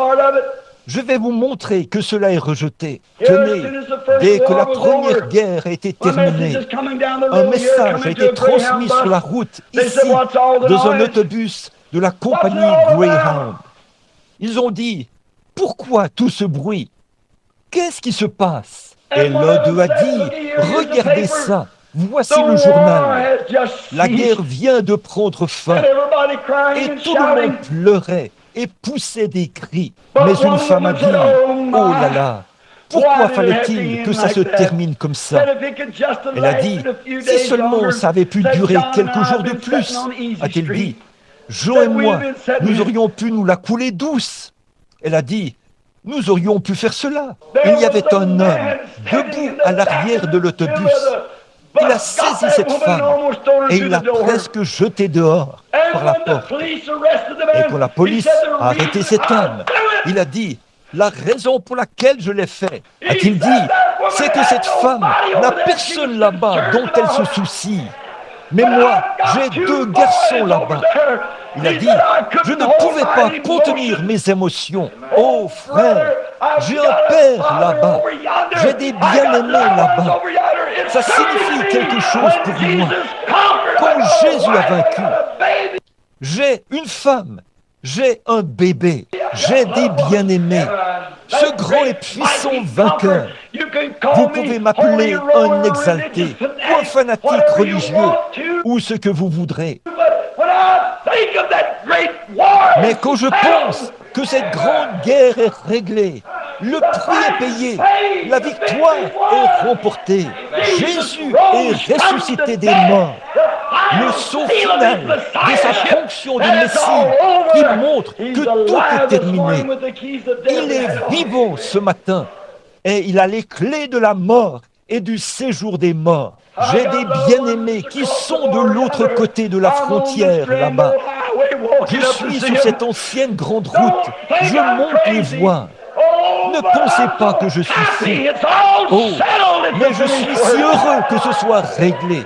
je vais vous montrer que cela est rejeté. Tenez, dès que la première guerre a été terminée, un message a été transmis sur la route, ici, dans un autobus de la compagnie Greyhound. Ils ont dit: pourquoi tout ce bruit? Qu'est-ce qui se passe? Et l'un d'eux a dit: regardez ça, voici le journal. La guerre vient de prendre fin. Et tout le monde pleurait et poussait des cris. Mais une femme a dit: oh là là, pourquoi fallait-il que ça se termine comme ça? Elle a dit: si seulement ça avait pu durer quelques jours de plus, a-t-il dit. Jean et moi, nous aurions pu nous la couler douce. Elle a dit: nous aurions pu faire cela. Il y avait un homme debout à l'arrière de l'autobus. Il a saisi cette femme et il l'a presque jetée dehors par la porte. Et quand la police a arrêté cet homme, il a dit: la raison pour laquelle je l'ai fait, a-t-il dit, c'est que cette femme n'a personne là-bas dont elle se soucie. Mais moi, j'ai 2 garçons là-bas. Il a dit: je ne pouvais pas contenir mes émotions. Oh frère, j'ai un père là-bas. J'ai des bien-aimés là-bas. Ça signifie quelque chose pour moi. Quand Jésus a vaincu, j'ai une femme, j'ai un bébé, j'ai des bien-aimés. Ce grand et puissant vainqueur, vous pouvez m'appeler un exalté, ou un fanatique religieux, ou ce que vous voudrez. Mais quand je pense que cette grande guerre est réglée, le prix est payé, la victoire est remportée, Jésus est ressuscité des morts, le saut final de sa fonction de Messie qui montre que tout est terminé. Il est vivant ce matin et il a les clés de la mort et du séjour des morts. J'ai des bien-aimés qui sont de l'autre côté de la frontière là-bas. Je suis sur cette ancienne grande route. Je monte les voies. Ne pensez pas que je suis fou. Oh, mais je suis si heureux que ce soit réglé.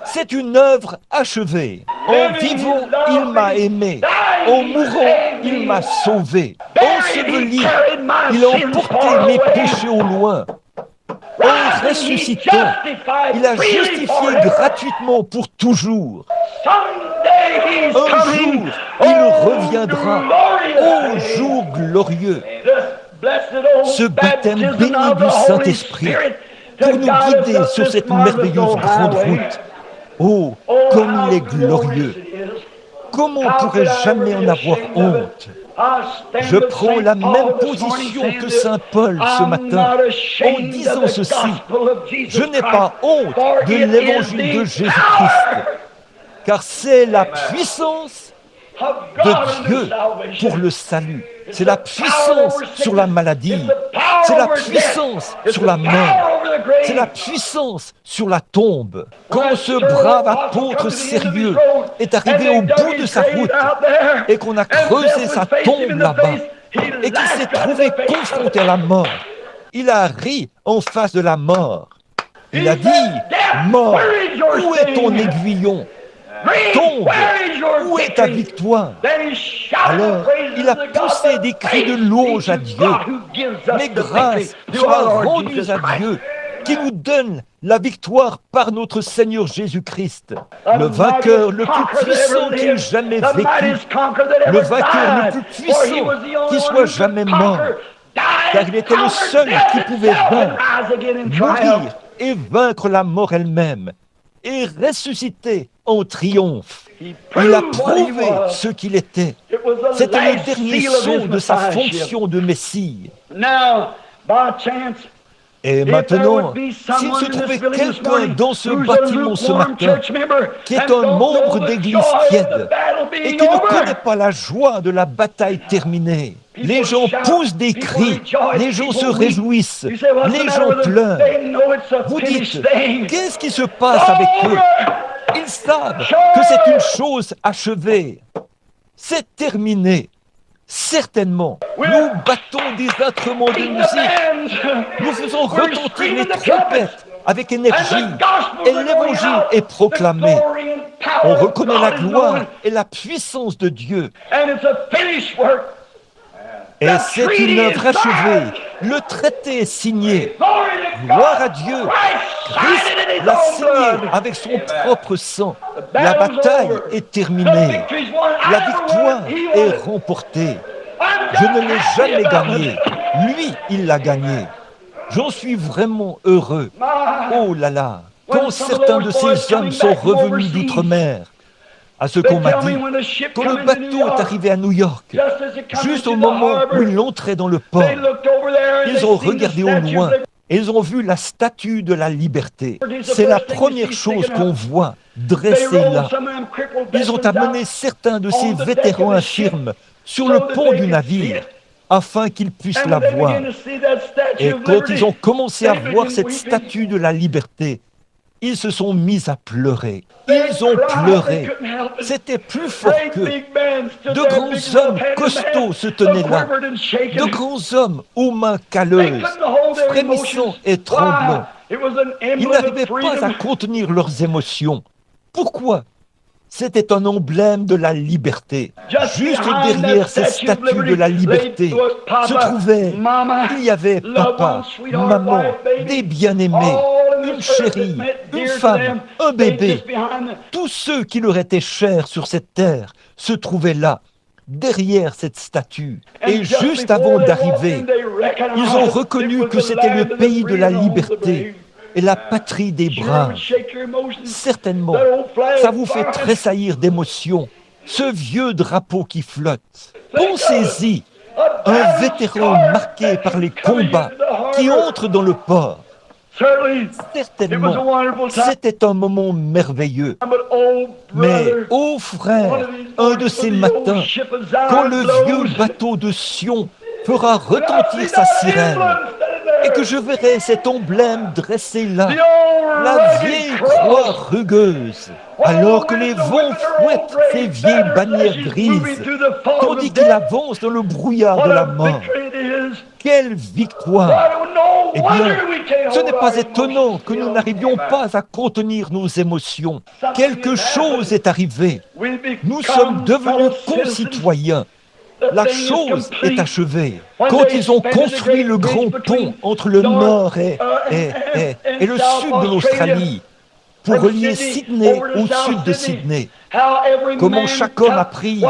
C'est une œuvre achevée. En vivant, il m'a aimé. En mourant, Il m'a sauvé, enseveli. Il a emporté mes péchés au loin. En ressuscitant, il a justifié gratuitement pour toujours. Un jour, il reviendra. Ô jour glorieux! Ce baptême béni du Saint-Esprit pour nous guider sur cette merveilleuse grande route. Oh, comme il est glorieux! Comment pourrais-je jamais en avoir honte? Je prends la même position que Saint Paul ce matin en disant ceci. Je n'ai pas honte de l'évangile de Jésus-Christ, car c'est la puissance de Dieu pour le salut. C'est la puissance sur la maladie. C'est la puissance sur la mort. C'est la puissance sur la tombe. Quand ce brave apôtre sérieux est arrivé au bout de sa route et qu'on a creusé sa tombe là-bas et qu'il s'est trouvé confronté à la mort, il a ri en face de la mort. Il a dit, « Mort, où est ton aiguillon ? Tombe, où est ta victoire ?» Alors, il a poussé des cris de louange à Dieu. Mais grâce soit rendue à Dieu, qui nous donne la victoire par notre Seigneur Jésus-Christ, le vainqueur le plus puissant qui ait jamais vécu, le vainqueur le plus puissant qui soit jamais mort, car il était le seul qui pouvait mourir et vaincre la mort elle-même, et ressusciter en triomphe. Il a prouvé ce qu'il était. C'était le dernier saut de sa fonction de Messie. Et maintenant, s'il se trouvait quelqu'un dans ce bâtiment ce matin qui est un membre d'église tiède et qui ne connaît pas la joie de la bataille terminée, les gens poussent des cris, les gens se réjouissent, les gens pleurent. Vous dites, qu'est-ce qui se passe avec eux? Ils savent que c'est une chose achevée. C'est terminé. Certainement, nous battons des instruments de musique, nous faisons retentir les trompettes avec énergie et l'évangile est proclamé. On reconnaît la gloire et la puissance de Dieu. Et c'est une œuvre achevée. Le traité est signé. Gloire à Dieu. Christ l'a signé avec son propre sang. La bataille est terminée. La victoire est remportée. Je ne l'ai jamais gagnée. Lui, il l'a gagnée. J'en suis vraiment heureux. Oh là là, quand certains de ces hommes sont revenus d'outre-mer, à ce qu'on m'a dit, quand le bateau est arrivé à New York, juste au moment où il entrait dans le port, ils ont regardé au loin et ils ont vu la statue de la liberté. C'est la première chose qu'on voit dressée là. Ils ont amené certains de ces vétérans infirmes sur le pont du navire afin qu'ils puissent la voir. Et quand ils ont commencé à voir cette statue de la liberté, ils se sont mis à pleurer. Ils ont pleuré. C'était plus fort qu'eux. De grands hommes costauds se tenaient là. De grands hommes aux mains calleuses, frémissants et tremblants. Ils n'arrivaient pas à contenir leurs émotions. Pourquoi? C'était un emblème de la liberté. Juste derrière cette statue de la liberté se trouvait, il y avait papa, maman, des bien-aimés, une chérie, une femme, un bébé. Tous ceux qui leur étaient chers sur cette terre se trouvaient là, derrière cette statue. Et juste avant d'arriver, ils ont reconnu que c'était le pays de la liberté et la patrie des braves. Certainement, ça vous fait tressaillir d'émotion, ce vieux drapeau qui flotte. Pensez-y, un vétéran marqué par les combats qui entre dans le port. Certainement, c'était un moment merveilleux. Mais, ô frère, un de ces matins, quand le vieux bateau de Sion fera retentir sa sirène, et que je verrai cet emblème dressé là, la vieille croix rugueuse, alors que les vents fouettent ces vieilles bannières grises, tandis qu'il avance dans le brouillard de la mort. Quelle victoire! Eh bien, ce n'est pas étonnant que nous n'arrivions pas à contenir nos émotions. Quelque chose est arrivé. Nous sommes devenus concitoyens. La chose est achevée. Quand ils ont construit le grand pont entre le nord et le sud de l'Australie, pour relier Sydney au sud de Sydney, comment chaque homme a pris,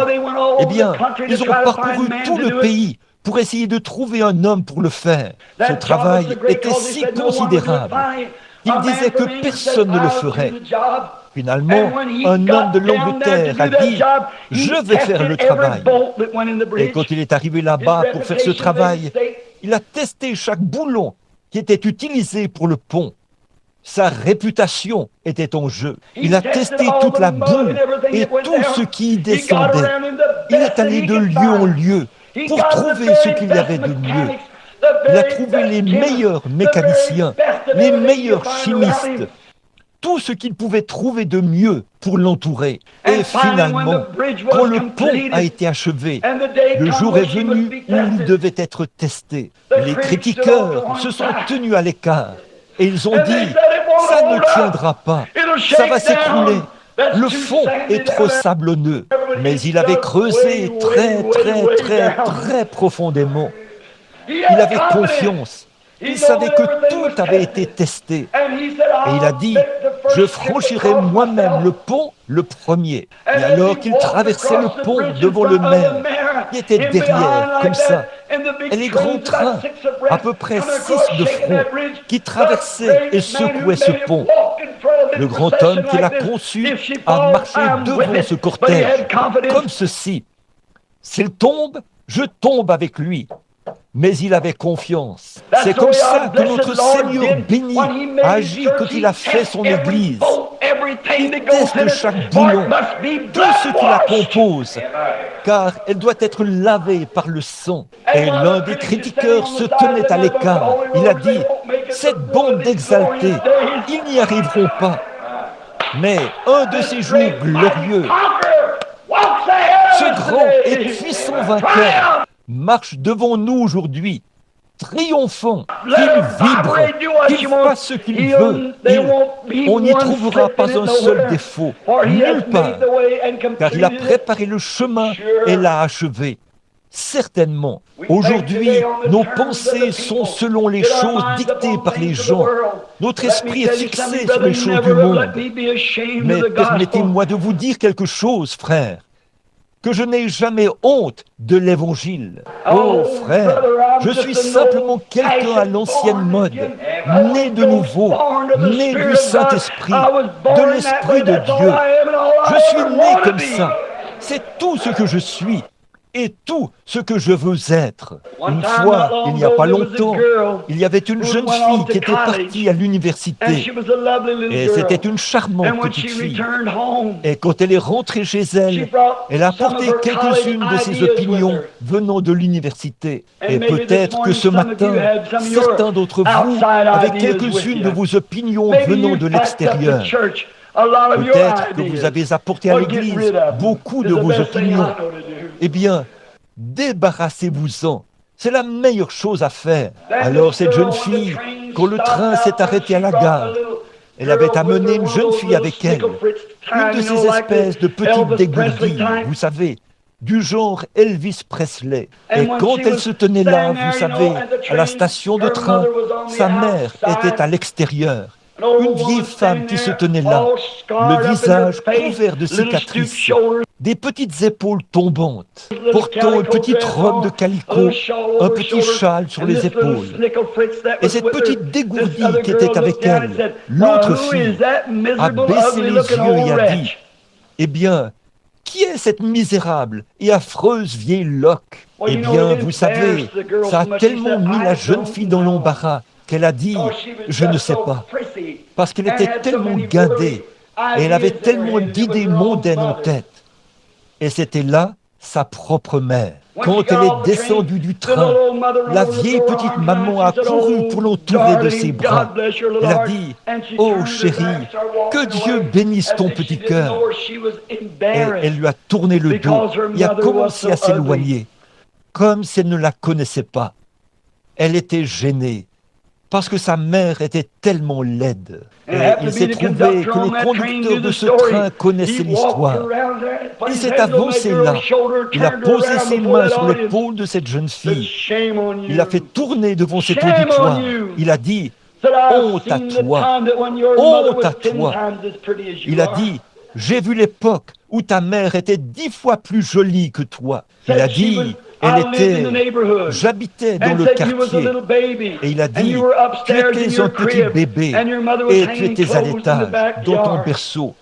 eh bien, ils ont parcouru tout le pays pour essayer de trouver un homme pour le faire. Ce travail était si considérable. Ils disaient que personne ne le ferait. Finalement, un homme de l'Angleterre a dit « Je vais faire le travail ». Et quand il est arrivé là-bas pour faire ce travail, il a testé chaque boulon qui était utilisé pour le pont. Sa réputation était en jeu. Il a testé toute la boue et tout ce qui y descendait. Il est allé de lieu en lieu pour trouver ce qu'il y avait de mieux. Il a trouvé les meilleurs mécaniciens, les meilleurs chimistes, tout ce qu'il pouvait trouver de mieux pour l'entourer. Et finalement, quand le pont a été achevé, le jour est venu où il devait être testé. Les critiqueurs se sont tenus à l'écart et ils ont dit « Ça ne tiendra pas, ça va s'écrouler. Le fond est trop sablonneux. » Mais il avait creusé très profondément. Il avait confiance. Il savait que tout avait été testé. Et il a dit, je franchirai moi-même le pont le premier. Et alors qu'il traversait le pont devant le maire, qui était derrière, comme ça, et les grands trains, à peu près 6 de front, qui traversaient et secouaient ce pont. Le grand homme qui l'a conçu a marché devant ce cortège, comme ceci. S'il tombe, je tombe avec lui. Mais il avait confiance. C'est comme ça que notre Seigneur béni agit quand il a fait son Église. Il teste chaque boulon, tout ce qui la compose, car elle doit être lavée par le sang. Et l'un des critiqueurs se tenait à l'écart. Il a dit, cette bande d'exaltés, ils n'y arriveront pas. Mais un de ces jours glorieux, ce grand et puissant vainqueur marche devant nous aujourd'hui, triomphant, qu'il vibre, qu'il fasse ce qu'il veut. On n'y trouvera pas un seul défaut, nulle part, car il a préparé le chemin et l'a achevé. Certainement, aujourd'hui, nos pensées sont selon les choses dictées par les gens. Notre esprit est fixé sur les choses du monde. Mais permettez-moi de vous dire quelque chose, frère, que je n'ai jamais honte de l'Évangile. Oh frère, je suis simplement quelqu'un à l'ancienne mode, né de nouveau, né du Saint-Esprit, de l'Esprit de Dieu. Je suis né comme ça. C'est tout ce que je suis et tout ce que je veux être. Une fois, il n'y a pas longtemps, il y avait une jeune fille qui était partie à l'université. Et c'était une charmante petite fille. Et quand elle est rentrée chez elle, elle a apporté quelques-unes de ses opinions venant de l'université. Et peut-être que ce matin, certains d'entre vous avaient quelques-unes de vos opinions venant de l'extérieur. Peut-être que vous avez apporté à l'Église beaucoup de vos opinions. Eh bien, débarrassez-vous-en. C'est la meilleure chose à faire. Alors cette jeune fille, quand le train s'est arrêté à la gare, elle avait amené une jeune fille avec elle, une de ces espèces de petites dégourdies, vous savez, du genre Elvis Presley. Et quand elle se tenait là, vous savez, à la station de train, sa mère était à l'extérieur. Une vieille femme qui se tenait là, le visage couvert de cicatrices, des petites épaules tombantes, portant une petite robe de calicot, un petit châle sur les épaules. Et cette petite dégourdie qui était avec elle, l'autre fille, a baissé les yeux et a dit, « Eh bien, qui est cette misérable et affreuse vieille loque ?» Eh bien, vous savez, ça a tellement mis la jeune fille dans l'embarras qu'elle a dit « Je ne sais pas », parce qu'elle était tellement guindée et elle avait tellement d'idées mondaines en tête. Et c'était là sa propre mère. Quand elle est descendue du train, la vieille petite maman a couru pour l'entourer de ses bras. Elle a dit « Oh chérie, que Dieu bénisse ton petit cœur ». Et elle lui a tourné le dos et a commencé à s'éloigner, comme si elle ne la connaissait pas. Elle était gênée. parce que sa mère était tellement laide. And Et it happened il to be s'est the trouvé conductor que on le that train conducteur knew de the ce story. train connaissait He walked l'histoire. around there, put Il his s'est head on that avancé girl's là. shoulder, Il a turned her posé around ses before mains that sur audience. l'épaule de cette jeune Said, fille. shame on Il a you. fait tourner devant cet Shame on auditoire. you. Il a dit, Said, I've honte à seen the toi, time that when your mother honte à was 10 toi. times as pretty as you Il a are. dit, j'ai vu l'époque où ta mère était 10 fois plus jolie que toi. Il a Said she was, dit, elle I lived in the était, neighborhood. j'habitais dans And le said you was a quartier. little baby. Et il a And you dit, were tu upstairs in étais your un petit crib. bébé And your mother was et tu hanging étais à clothes in the l'étage dans ton backyard. berceau.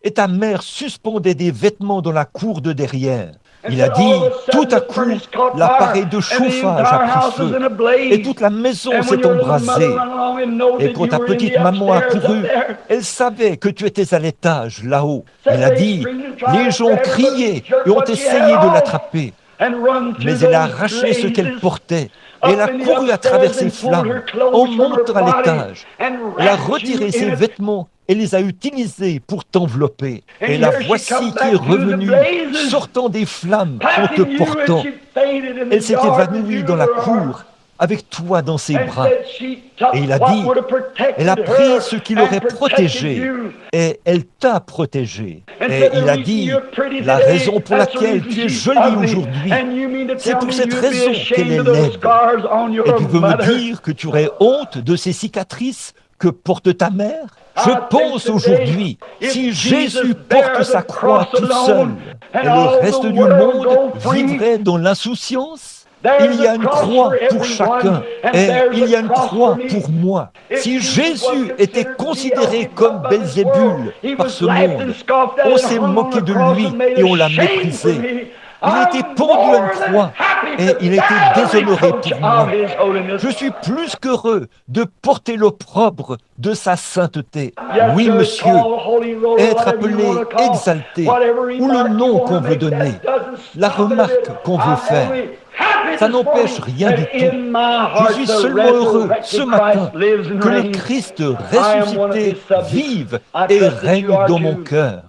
Et ta mère suspendait des vêtements dans la cour de derrière. And Il a said, dit, all of a tout sudden à the coup, furnace caught l'appareil fire, de and the chauffage a entire pris house was feu in a blaze. et toute la maison And when s'est your little mother embrasée. run along and know Et that quand you ta were in petite the maman a upstairs couru, up there, elle savait que tu étais à l'étage, là-haut. said Il a they dit, screamed and tried les to gens grab her, but criaient jerked et ont what she essayé had de off l'attraper. and run through Mais elle a those arraché ce qu'elle blazes portait. Et elle a up in the couru à travers upstairs ces and pulled flammes her clothes en from her montant à body l'étage. and Elle a wrapped you retiré ses in it. vêtements et les a utilisés pour t'envelopper. And Et la here she voici come qui est back through the revenue, blazes, sortant des flammes en te packing you, and portant. she fainted in the Elle s'est yard with évanouie you dans in la her arms. cour avec toi dans ses And bras. said she took Et il a what dit, would have protected elle a her pris ce qui l'aurait and protected protégé you. et elle t'a protégé. And Et said the il a reason dit, you're pretty la today, raison pour that's the laquelle reason tu es she's jolie ugly. aujourd'hui, And you mean to c'est tell pour me cette you'd be raison qu'elle ashamed est of those laide. scars on Et your tu veux me mother? dire que tu aurais honte de ces cicatrices que porte ta mère? Je I pense think aujourd'hui, today, si if Jésus Jesus porte bare sa the croix cross tout seul alone, and et le all reste the du world monde go free, vivrait dans l'insouciance, there's il y a a une cross croix for pour everyone, chacun and et there's il y a a une cross croix for me. pour moi. If Si Jesus was Jésus était considered considéré the comme of this world, Belzébul he par was ce laughed monde, and scoffed at on and s'est hung on moqué the de cross lui and made et a on l'a shame for méprisé. me. Il a été I'm pendu à more une than croix happy et to il a été bear the déshonoré reproach pour moi. of his holiness. Je suis plus qu'heureux de porter l'opprobre de sa sainteté. Yes, Oui, sir, monsieur, call holy roller, être whatever you appelé, wanna call, exalté, whatever ou le remark you nom wanna qu'on veut make, donner, that doesn't la stop it a remarque bit. qu'on veut I'm faire, only happy ça this n'empêche morning rien du that tout. in my Je heart suis the seulement heureux ce resurrected matin Christ lives and que le reigns. Christ I am one of ressuscité his subjects. vive I et trust that you règne are dans mon too. cœur.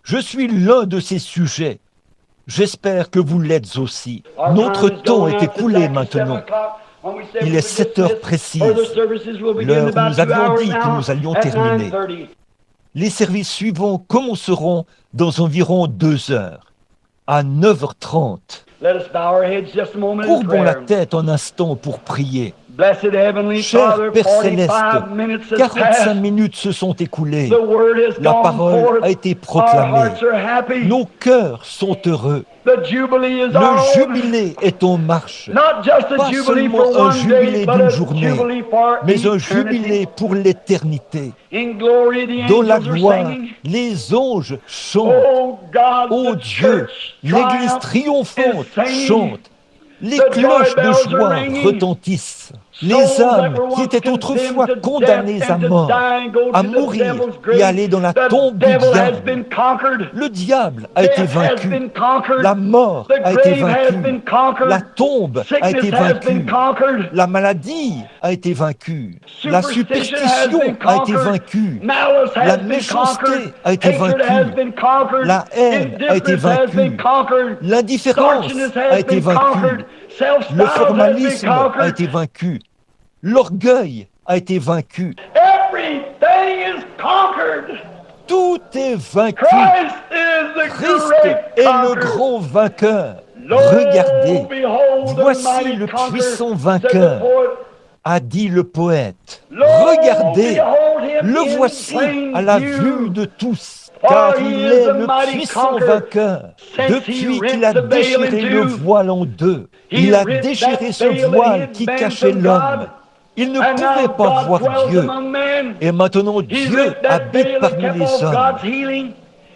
Je suis l'un de ces sujets. J'espère que vous l'êtes aussi. Our Notre time is temps going est out. It's écoulé exactly 7 maintenant. o'clock. When we said Il we est would 7 heures dismiss, précises. further services will begin in L'heure où about nous 2 avions hours dit que now nous allions at terminer. 9:30. Les services suivants commenceront dans environ 2 heures, à 9h30. Let us bow our heads just a moment in Courbons la prayer. tête un instant pour prier. Blessed Heavenly Cher Father, Père Céleste, 45 minutes has 45 passed. minutes se sont écoulées. The word has La gone parole forth. a été Our proclamée. hearts are happy. Nos cœurs sont heureux. The jubilee is Le on. jubilé est en marche. Not just a Pas jubilee seulement for un one jubilé day, but d'une a journée, jubilee for mais un eternity. jubilé pour l'éternité. In glory, the Dans la angels are gloire, singing. les anges chantent. Oh God, Ô the Dieu, church l'Église triomphante chante. Les cloches de joie retentissent. Les âmes qui étaient autrefois condamnées à mort, à mourir et aller dans la tombe du diable. Le diable a été vaincu. La mort a été vaincue. La tombe a été vaincue. La maladie a été vaincue. La superstition a été vaincue. La méchanceté a été vaincue. La haine a été vaincue. L'indifférence a été vaincue. Le formalisme a été vaincu. L'orgueil a été vaincu. Everything is conquered. Tout est vaincu. Christ is the Christ great est le conqueror. grand vainqueur. Lo, Regardez, behold, the voici mighty le conqueror, puissant said the vainqueur, poet. a dit le poète. Lo, Regardez, behold him le in voici plain à la view. vue de tous, For car he il is est the le mighty puissant conqueror, vainqueur. since he Depuis rent qu'il a the veil déchiré in le two. voile en deux, He il a rent déchiré that ce veil that voile hid qui man cachait from l'homme. God. Il ne And pouvait now pas God voir dwells Dieu. among men. Et maintenant He Dieu ripped that habite veil that parmi kept les off hommes. God's healing.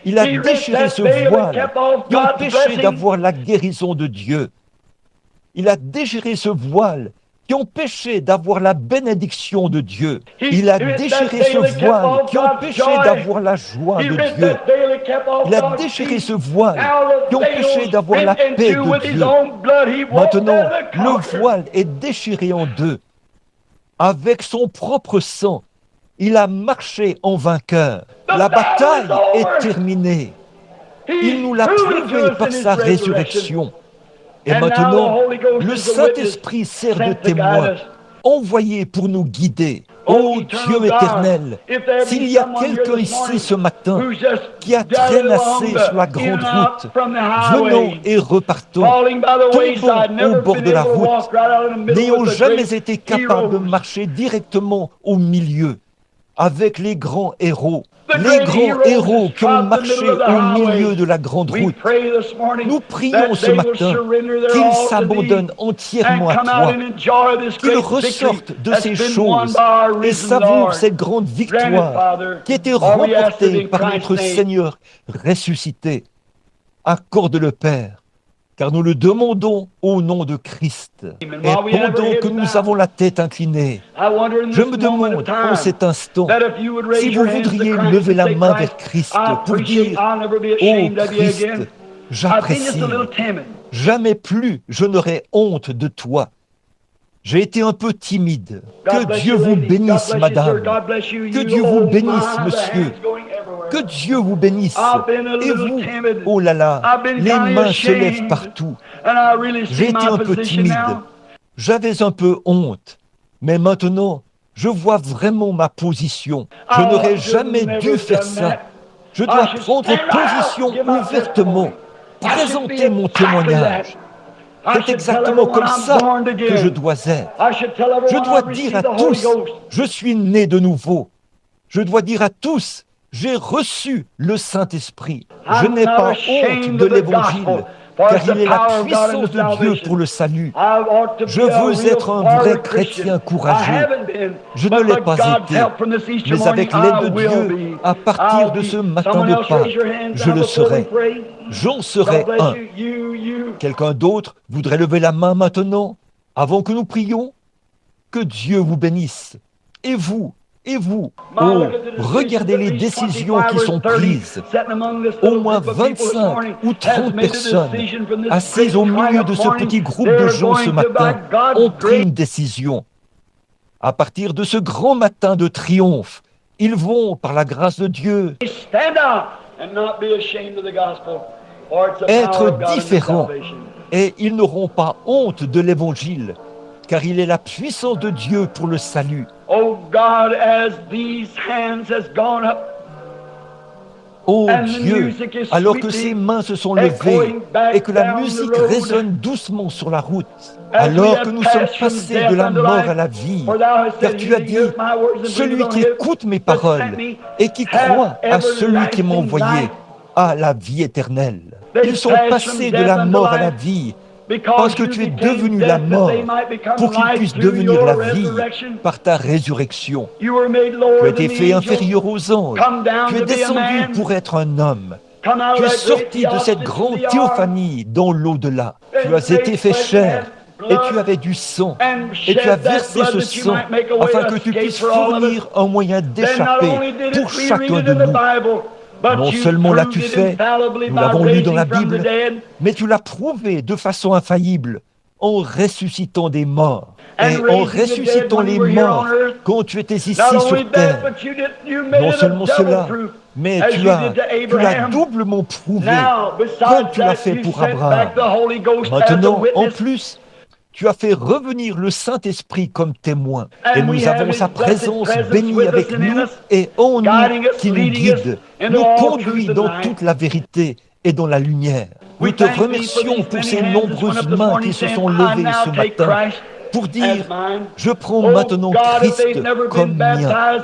Il a He ripped déchiré that ce veil that voile kept off qui God's empêchait blessing. d'avoir la guérison de Dieu. Il a déchiré ce voile qui empêchait d'avoir la bénédiction de Dieu. Il a déchiré ce voile qui empêchait d'avoir la joie He de ripped Dieu. that veil that kept off Il a God's déchiré peace. ce voile Now the qui empêchait veil's d'avoir la rent in paix two de with his Dieu. own blood. He walked Maintenant, as a le conqueror. voile est déchiré en deux. Avec son propre sang, il a marché en vainqueur. La bataille est terminée. Il nous l'a prouvé par sa résurrection. Et maintenant, le Saint-Esprit sert de témoin. envoyé pour nous guider. Ô Dieu éternel, s'il y a quelqu'un ici ce matin qui a traînassé sur la grande route, venant et repartant, tombant au bord de la route, n'ayant jamais été capable de marcher directement au milieu, avec les grands héros qui ont marché au milieu de la grande route. Nous prions ce matin qu'ils s'abandonnent entièrement à toi, qu'ils ressortent de ces choses et savourent cette grande victoire qui a été remportée par notre Seigneur ressuscité. Accorde-le, Père, car nous le demandons au nom de Christ. Et pendant que nous avons la tête inclinée, je me demande en cet instant si vous voudriez lever la main vers Christ pour dire « Oh Christ, j'apprécie, jamais plus je n'aurai honte de toi. J'ai été un peu timide. Que Dieu vous bénisse, madame. Que Dieu vous bénisse, monsieur. Que Dieu vous bénisse. Et vous, oh là là, les mains se lèvent partout. J'ai été un peu timide. J'avais un peu honte. Mais maintenant, je vois vraiment ma position. Je n'aurais jamais dû faire ça. Je dois prendre position ouvertement, présenter mon témoignage. C'est exactement comme ça que je dois être. Je dois dire à tous, je suis né de nouveau. Je dois dire à tous, j'ai reçu le Saint-Esprit. Je n'ai pas honte de l'Évangile, car il est la puissance de Dieu pour le salut. Je veux être un vrai chrétien courageux. Je ne l'ai pas été, mais avec l'aide de Dieu, à partir de ce matin de Pâques, je le serai. J'en serai un. Quelqu'un d'autre voudrait lever la main maintenant, avant que nous prions? Que Dieu vous bénisse. Et vous, oh, regardez les décisions qui sont prises. Au moins 25 ou 30 personnes assises au milieu de ce petit groupe de gens ce matin ont pris une décision. À partir de ce grand matin de triomphe, ils vont, par la grâce de Dieu, être différents et ils n'auront pas honte de l'Évangile, car il est la puissance de Dieu pour le salut. Oh Dieu, alors que ces mains se sont levées et que la musique résonne doucement sur la route, alors que nous sommes passés de la mort à la vie, car tu as dit, celui qui écoute mes paroles et qui croit à celui qui m'a envoyé a la vie éternelle. Ils sont passés de la mort à la vie, parce que tu es devenu la mort, pour qu'ils puissent devenir la vie par ta résurrection. Tu as été fait inférieur aux anges. Tu es descendu pour être un homme. Tu es sorti de cette grande théophanie dans l'au-delà. Tu as été fait chair et tu avais du sang. Et tu as versé ce sang afin que tu puisses fournir un moyen d'échapper pour chacun de nous. Non seulement l'as-tu fait, nous l'avons lu dans la Bible, mais tu l'as prouvé de façon infaillible en ressuscitant des morts. Et en ressuscitant les morts quand tu étais ici sur terre. Non seulement cela, mais tu l'as doublement prouvé comme tu l'as fait pour Abraham. Maintenant, en plus, tu as fait revenir le Saint-Esprit comme témoin. Et nous avons sa présence bénie avec nous et en nous qui nous guide, nous conduit dans toute la vérité et dans la lumière. Nous te remercions pour ces nombreuses mains qui se sont levées ce matin pour dire, je prends maintenant Christ comme mien.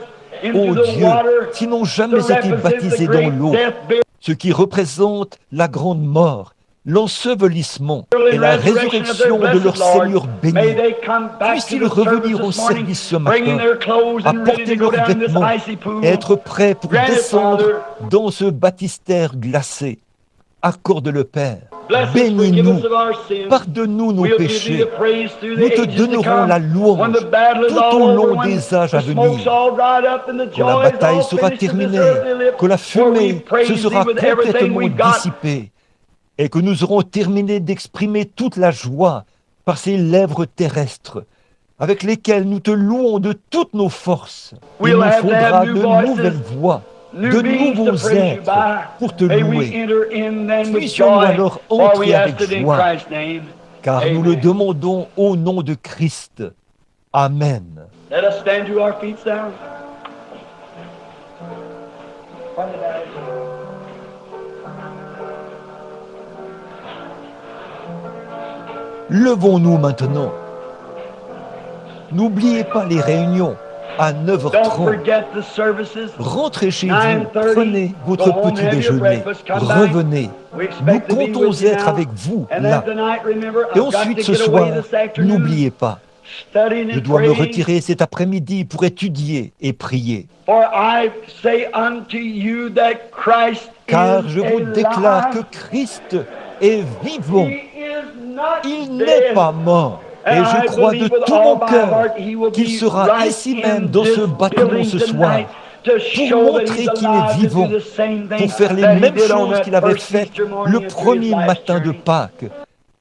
Ô Dieu, qui n'ont jamais été baptisés dans l'eau, ce qui représente la grande mort, l'ensevelissement et la résurrection de leur Seigneur béni. Puissent-ils revenir au service ce matin, apporter leurs vêtements et être prêts pour descendre dans ce baptistère glacé. Accorde-le, Père. Bénis-nous, pardonne-nous nos péchés. Nous te donnerons la louange tout au long des âges à venir. Quand la bataille sera terminée, que la fumée se sera complètement dissipée, et que nous aurons terminé d'exprimer toute la joie par ces lèvres terrestres, avec lesquelles nous te louons de toutes nos forces. Il nous faudra de nouvelles voix, de nouveaux êtres pour te louer. Puissions-nous alors entrer avec joie, car nous le demandons au nom de Christ. Amen. Let us stand to our feet now. Levons-nous maintenant. N'oubliez pas les réunions à Don't 9h30. forget the services. Rentrez chez vous, 9:30, prenez votre go home, petit have your déjeuner, breakfast, come back. revenez. We expect Nous to be comptons with you être now. avec vous And là. then tonight, remember, Et I've got ensuite to ce get away soir, this afternoon. n'oubliez pas, Studying je and dois me praying. retirer cet après-midi pour étudier et prier. For I say unto you that Christ Car is je vous déclare que alive. Christ est vivant. He is not Il n'est dead. pas mort. Et And je I crois de believe with tout all mon my cœur heart he will qu'il be sera right ici in même dans ce this bâtiment building ce soir tonight to pour show that he's montrer qu'il est alive to vivant, do the same thing pour faire les that he mêmes did on choses that qu'il avait first faites Easter morning le and through his premier life's matin de journey. Pâques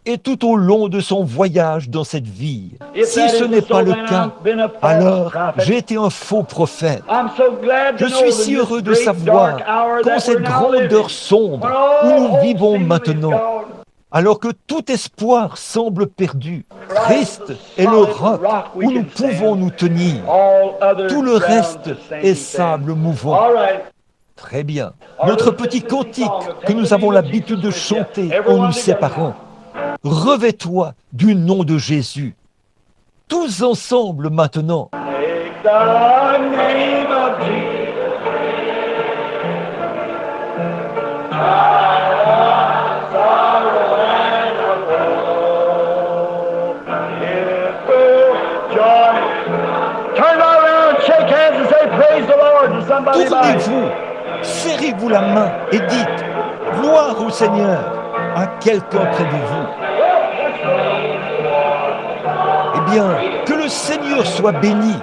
et tout au long de son voyage dans cette vie. If Si that ce isn't n'est so, pas le then cas, I've been a false alors prophet. j'ai été un faux prophète. I'm so glad to Je know suis that si in heureux this de great savoir dark hour qu'en that cette we're now grande living, heure sombre when où all nous hope vivons seemingly is maintenant, gone, alors que tout espoir semble perdu, Christ, Christ the est le solid roc rock we où nous can stand. pouvons nous tenir. All other Tout le ground reste is sinking est sand. sable mouvant. All right. Très bien. Our Notre little petit Christmas cantique song of que Take nous the avons Name of l'habitude de Jesus with you. chanter en Everyone nous together séparant. now. Revêt-toi du nom de Jésus. Tous ensemble maintenant. Take the name of Jesus. Sorrow and woe. It will joy. Turn around, shake hands and say, praise the Lord to somebody by you. Tournez-vous, serrez-vous la main et dites gloire au Seigneur à quelqu'un près de vous. Eh bien, que le Seigneur soit béni.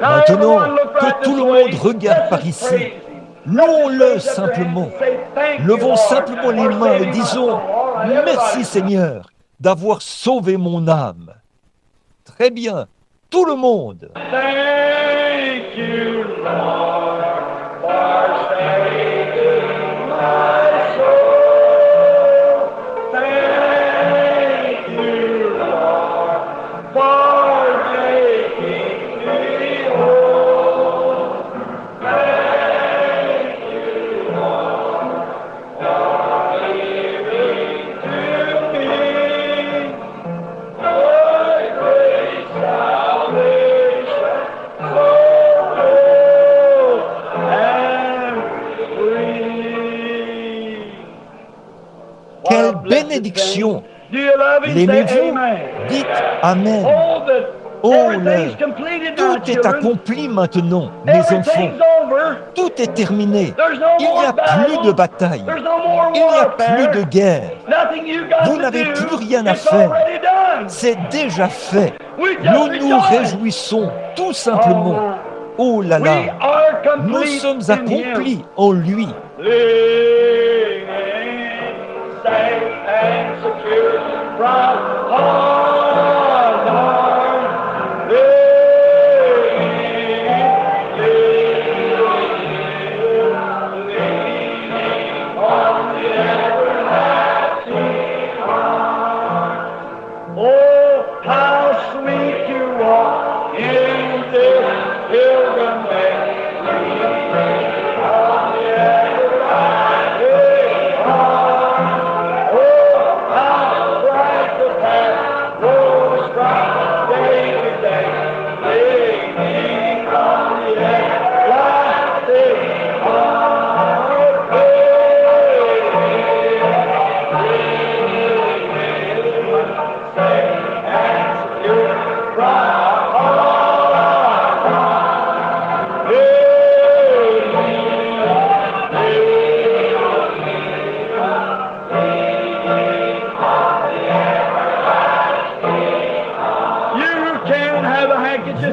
Maintenant, que tout le monde regarde par ici. Louons-le simplement. Levons simplement les mains et disons « Merci Seigneur d'avoir sauvé mon âme ». Très bien, tout le monde. Thank you, Lord, for saving my soul. Thank you, Lord, for making me whole. Thank you, Lord, for giving to me your great salvation, so full and free. What a Quelle blessed bénédiction! thing. Do you love him? Say L'aimez-vous? amen. Dites Amen. Oh, that Oh, everything's là, completed now, tout est children. accompli maintenant, mes enfants. Everything's over. Tout est terminé. There's no Il n'y more a plus de battle. bataille. There's no more Il n'y a warfare. plus de guerre. Nothing you got Vous to n'avez do. plus rien à It's faire. already done. C'est déjà fait. We just Nous nous rejoice. réjouissons tout simplement. Oh là We là, are nous complete sommes in accomplis Him. en lui. Living safe and secure from harm. Living on the everlasting arm. Oh, how sweet to walk in this pilgrim way.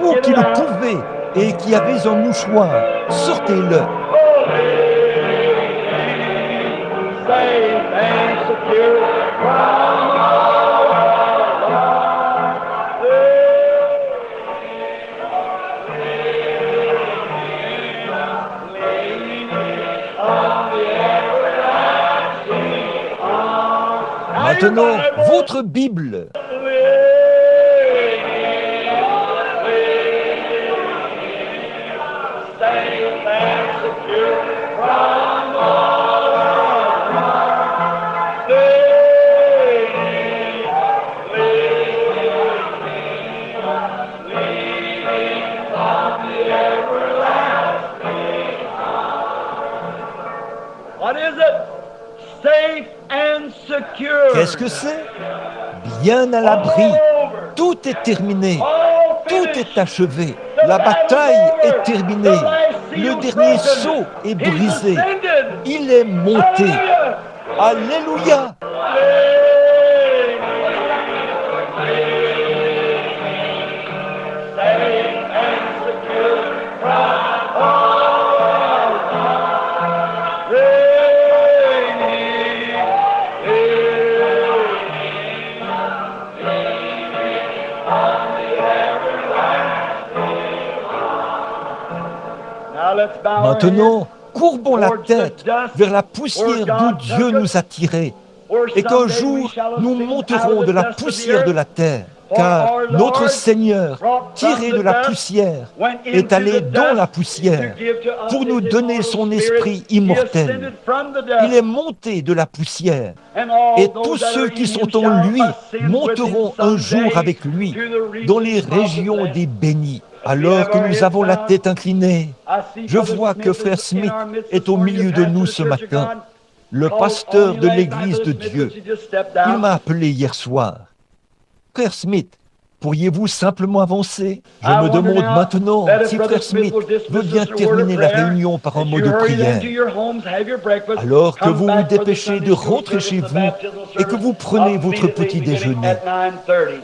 Vous qui le pouvez et qui avez un mouchoir, sortez-le. Safe and secure Maintenant, votre Bible. What is it? Safe and secure. Qu'est-ce que c'est? Bien à l'abri. Tout est terminé. Tout est achevé. La bataille est terminée. Le dernier sceau est brisé. Il est monté. Alléluia! Maintenant, courbons la tête vers la poussière d'où Dieu nous a tirés, et qu'un jour nous monterons de la poussière de la terre, car notre Seigneur, tiré de la poussière, est allé dans la poussière pour nous donner son esprit immortel. Il est monté de la poussière, et tous ceux qui sont en lui monteront un jour avec lui dans les régions des bénis. Alors que nous avons la tête inclinée, je vois que Frère Smith est au milieu de nous ce matin, le pasteur de l'Église de Dieu. Il m'a appelé hier soir. Frère Smith, pourriez-vous simplement avancer? Je me demande maintenant si Frère Smith veut bien terminer la réunion par un mot de prière. Alors que vous vous dépêchez de rentrer chez vous et que vous prenez votre petit déjeuner,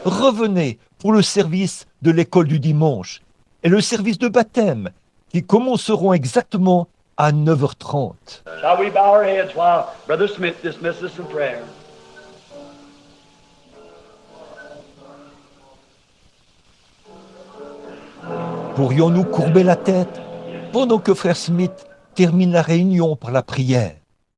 revenez pour le service de l'école du dimanche et le service de baptême qui commenceront exactement à 9h30. Shall we bow our heads while Brother Smith dismisses us in prayer? Pourrions-nous courber la tête pendant que Frère Smith termine la réunion par la prière?